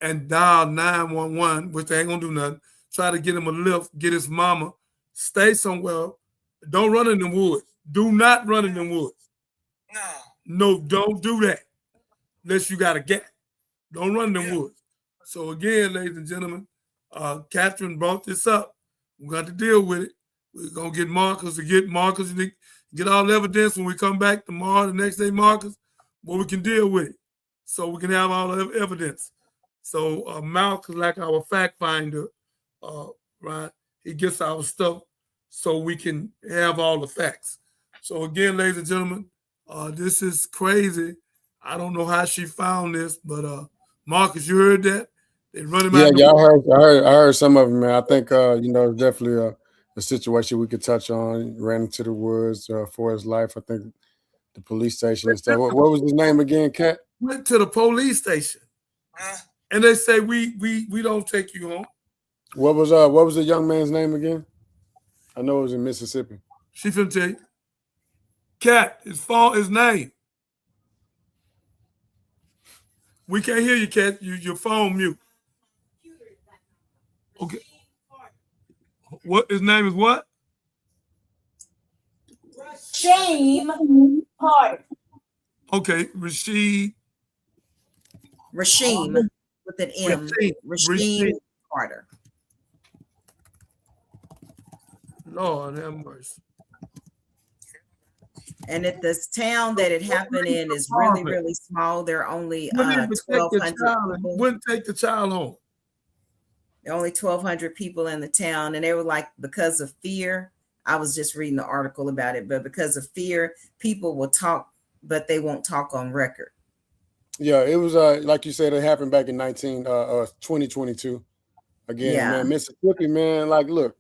and dialed 911, which they ain't gonna do nothing. Try to get him a lift, get his mama, stay somewhere. Don't run in the woods. Do not run in the woods. No, don't do that. Unless you got a gap. Don't run in the woods. So again, ladies and gentlemen, Catherine brought this up. We got to deal with it. We're gonna get Marcus and get all the evidence when we come back tomorrow, the next day, Marcus, but we can deal with it. So we can have all the evidence. So Malcolm, like our fact finder, right? He gets our stuff so we can have all the facts. So again, ladies and gentlemen, this is crazy. I don't know how she found this, but Marcus, you heard that? They run him out. Yeah, I heard some of them, man. I think it's definitely a situation we could touch on. Ran into the woods for his life. I think the police station and stuff. What was his name again, Cat? Went to the police station, and they say we don't take you home. What was the young man's name again? I know it was in Mississippi. She finna tell you. Cat, his name. We can't hear you, Cat. Your phone mute. Okay. What his name is? What? Rasheem Carter. Okay, Rasheem with an M. Rasheem Carter. Lord have mercy. And if this town that it happened in is really, really small, there are only Wouldn't even take the 1,200 child. people. Wouldn't take the child home. There are only 1,200 people in the town, and they were like, because of fear. I was just reading the article about it, but because of fear, people will talk, but they won't talk on record. Yeah, it was like you said, it happened back in 2022. Again, Yeah. man, Mississippi, man. Like, look,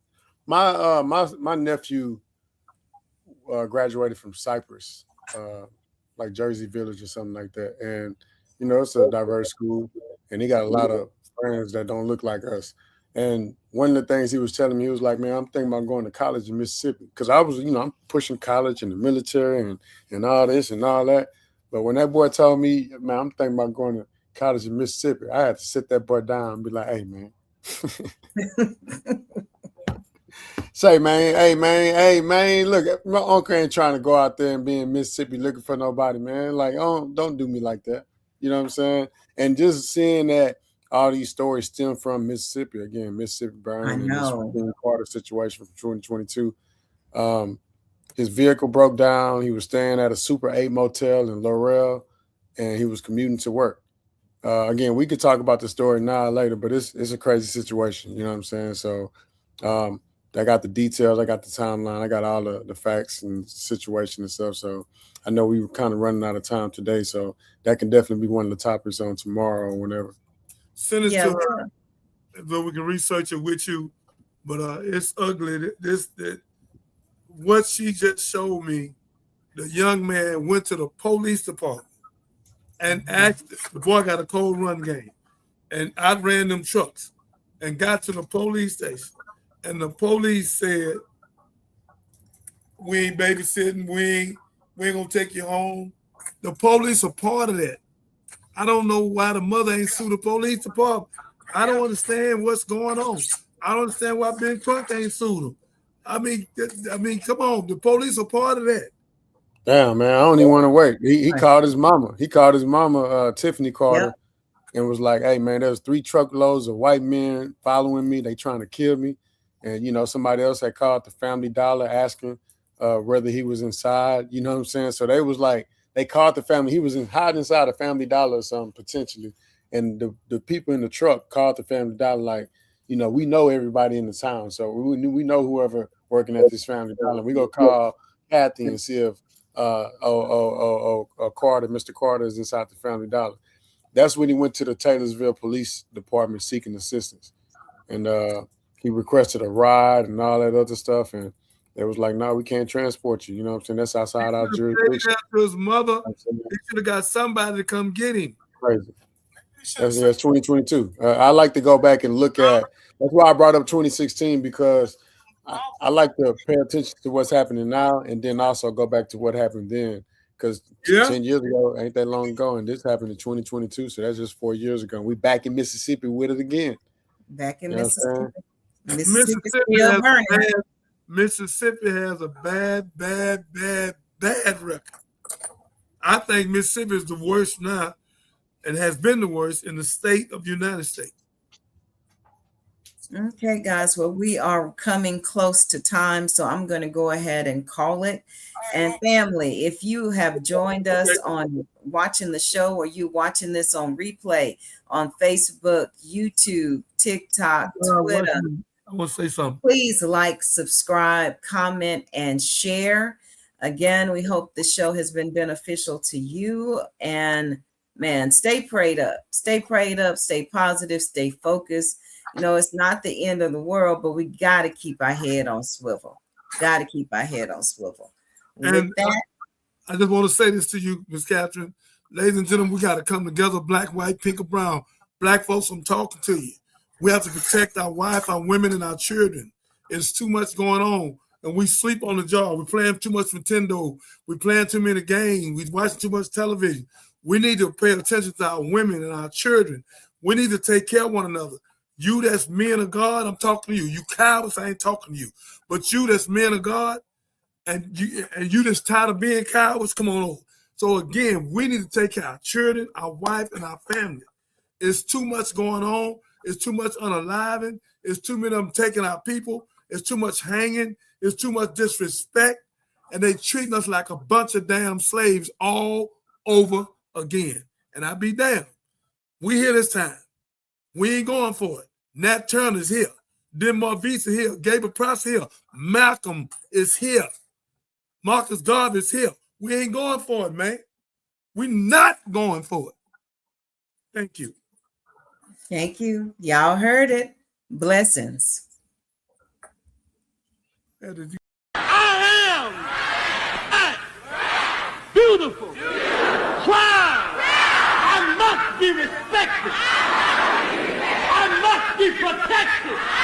my nephew graduated from Cypress, like Jersey Village or something like that, and you know it's a diverse school, and he got a lot of friends that don't look like us. And one of the things he was telling me, he was like, "Man, I'm thinking about going to college in Mississippi," because I was, I'm pushing college and the military and all this and all that. But when that boy told me, "Man, I'm thinking about going to college in Mississippi," I had to sit that boy down and be like, "Hey, man." Say, man, hey, man, look, my uncle ain't trying to go out there and be in Mississippi looking for nobody, man. Like, don't do me like that. You know what I'm saying? And just seeing that all these stories stem from Mississippi, again, Mississippi burning and this Supreme Carter situation from 2022. His vehicle broke down. He was staying at a Super 8 motel in Laurel, and he was commuting to work. Again, we could talk about the story now or later, but it's a crazy situation. You know what I'm saying? So I got the details. I got the timeline. I got all the facts and situation and stuff. So I know we were kind of running out of time today. So that can definitely be one of the topics on tomorrow or whenever. Send it to her so we can research it with you. But it's ugly. That what she just showed me, the young man went to the police department and asked, the boy got a cold run game, and I ran them trucks and got to the police station, and the police said, "We ain't babysitting, we ain't gonna take you home." The police are part of that. I don't know why the mother ain't sued the police department. I don't understand what's going on. I don't understand why Ben Crump ain't sued him. I mean, come on, the police are part of that. Damn, man, I don't even want to wait. He called his mama. He called his mama, Tiffany Carter, and was like, "Hey, man, there's 3 truckloads of white men following me. They trying to kill me." And, somebody else had called the Family Dollar asking whether he was inside. You know what I'm saying? So they was like, they called the family. He was hiding inside a Family Dollar or something, potentially. And the people in the truck called the Family Dollar like, we know everybody in the town. So we know whoever working at this Family Dollar. We go call Kathy and see if Carter, Mr. Carter is inside the Family Dollar. That's when he went to the Taylorsville Police Department seeking assistance. And he requested a ride and all that other stuff. And they was like, "No, we can't transport you." You know what I'm saying? That's outside our jurisdiction. His mother, he should have got somebody to come get him. Crazy. That's 2022. I like to go back and look at. That's why I brought up 2016, because I like to pay attention to what's happening now, and then also go back to what happened then. Because 10 years ago ain't that long ago, and this happened in 2022, so that's just 4 years ago. We back in Mississippi with it again. Back in Mississippi. Mississippi has a bad record. I think Mississippi is the worst now, and has been the worst in the state of the United States. Okay, guys. Well, we are coming close to time, so I'm going to go ahead and call it. And family, if you have joined us on watching the show, or you watching this on replay on Facebook, YouTube, TikTok, Twitter, I want to say something. Please like, subscribe, comment, and share. Again, we hope the show has been beneficial to you. And man, stay prayed up, stay positive, stay focused. It's not the end of the world, but we got to keep our head on swivel. And with that, I just want to say this to you, Ms. Catherine. Ladies and gentlemen, we got to come together, black, white, pink, or brown. Black folks, I'm talking to you. We have to protect our wife, our women, and our children. It's too much going on, and we sleep on the job. We're playing too much Nintendo. We're playing too many games. We're watching too much television. We need to pay attention to our women and our children. We need to take care of one another. You that's men of God, I'm talking to you. You cowards, I ain't talking to you. But you that's men of God, and you that's tired of being cowards, come on over. So again, we need to take care of our children, our wife, and our family. It's too much going on. It's too much unaliving. It's too many of them taking our people. It's too much hanging. It's too much disrespect, and they treating us like a bunch of damn slaves all over again. And I be damned. We here this time. We ain't going for it. Nat Turner's here. Denmark Visa here. Gabriel Price here. Malcolm is here. Marcus Garvey is here. We ain't going for it, man. We not going for it. Thank you. Thank you. Y'all heard it. Blessings. I am beautiful. Proud. I must be respected. I must be protected.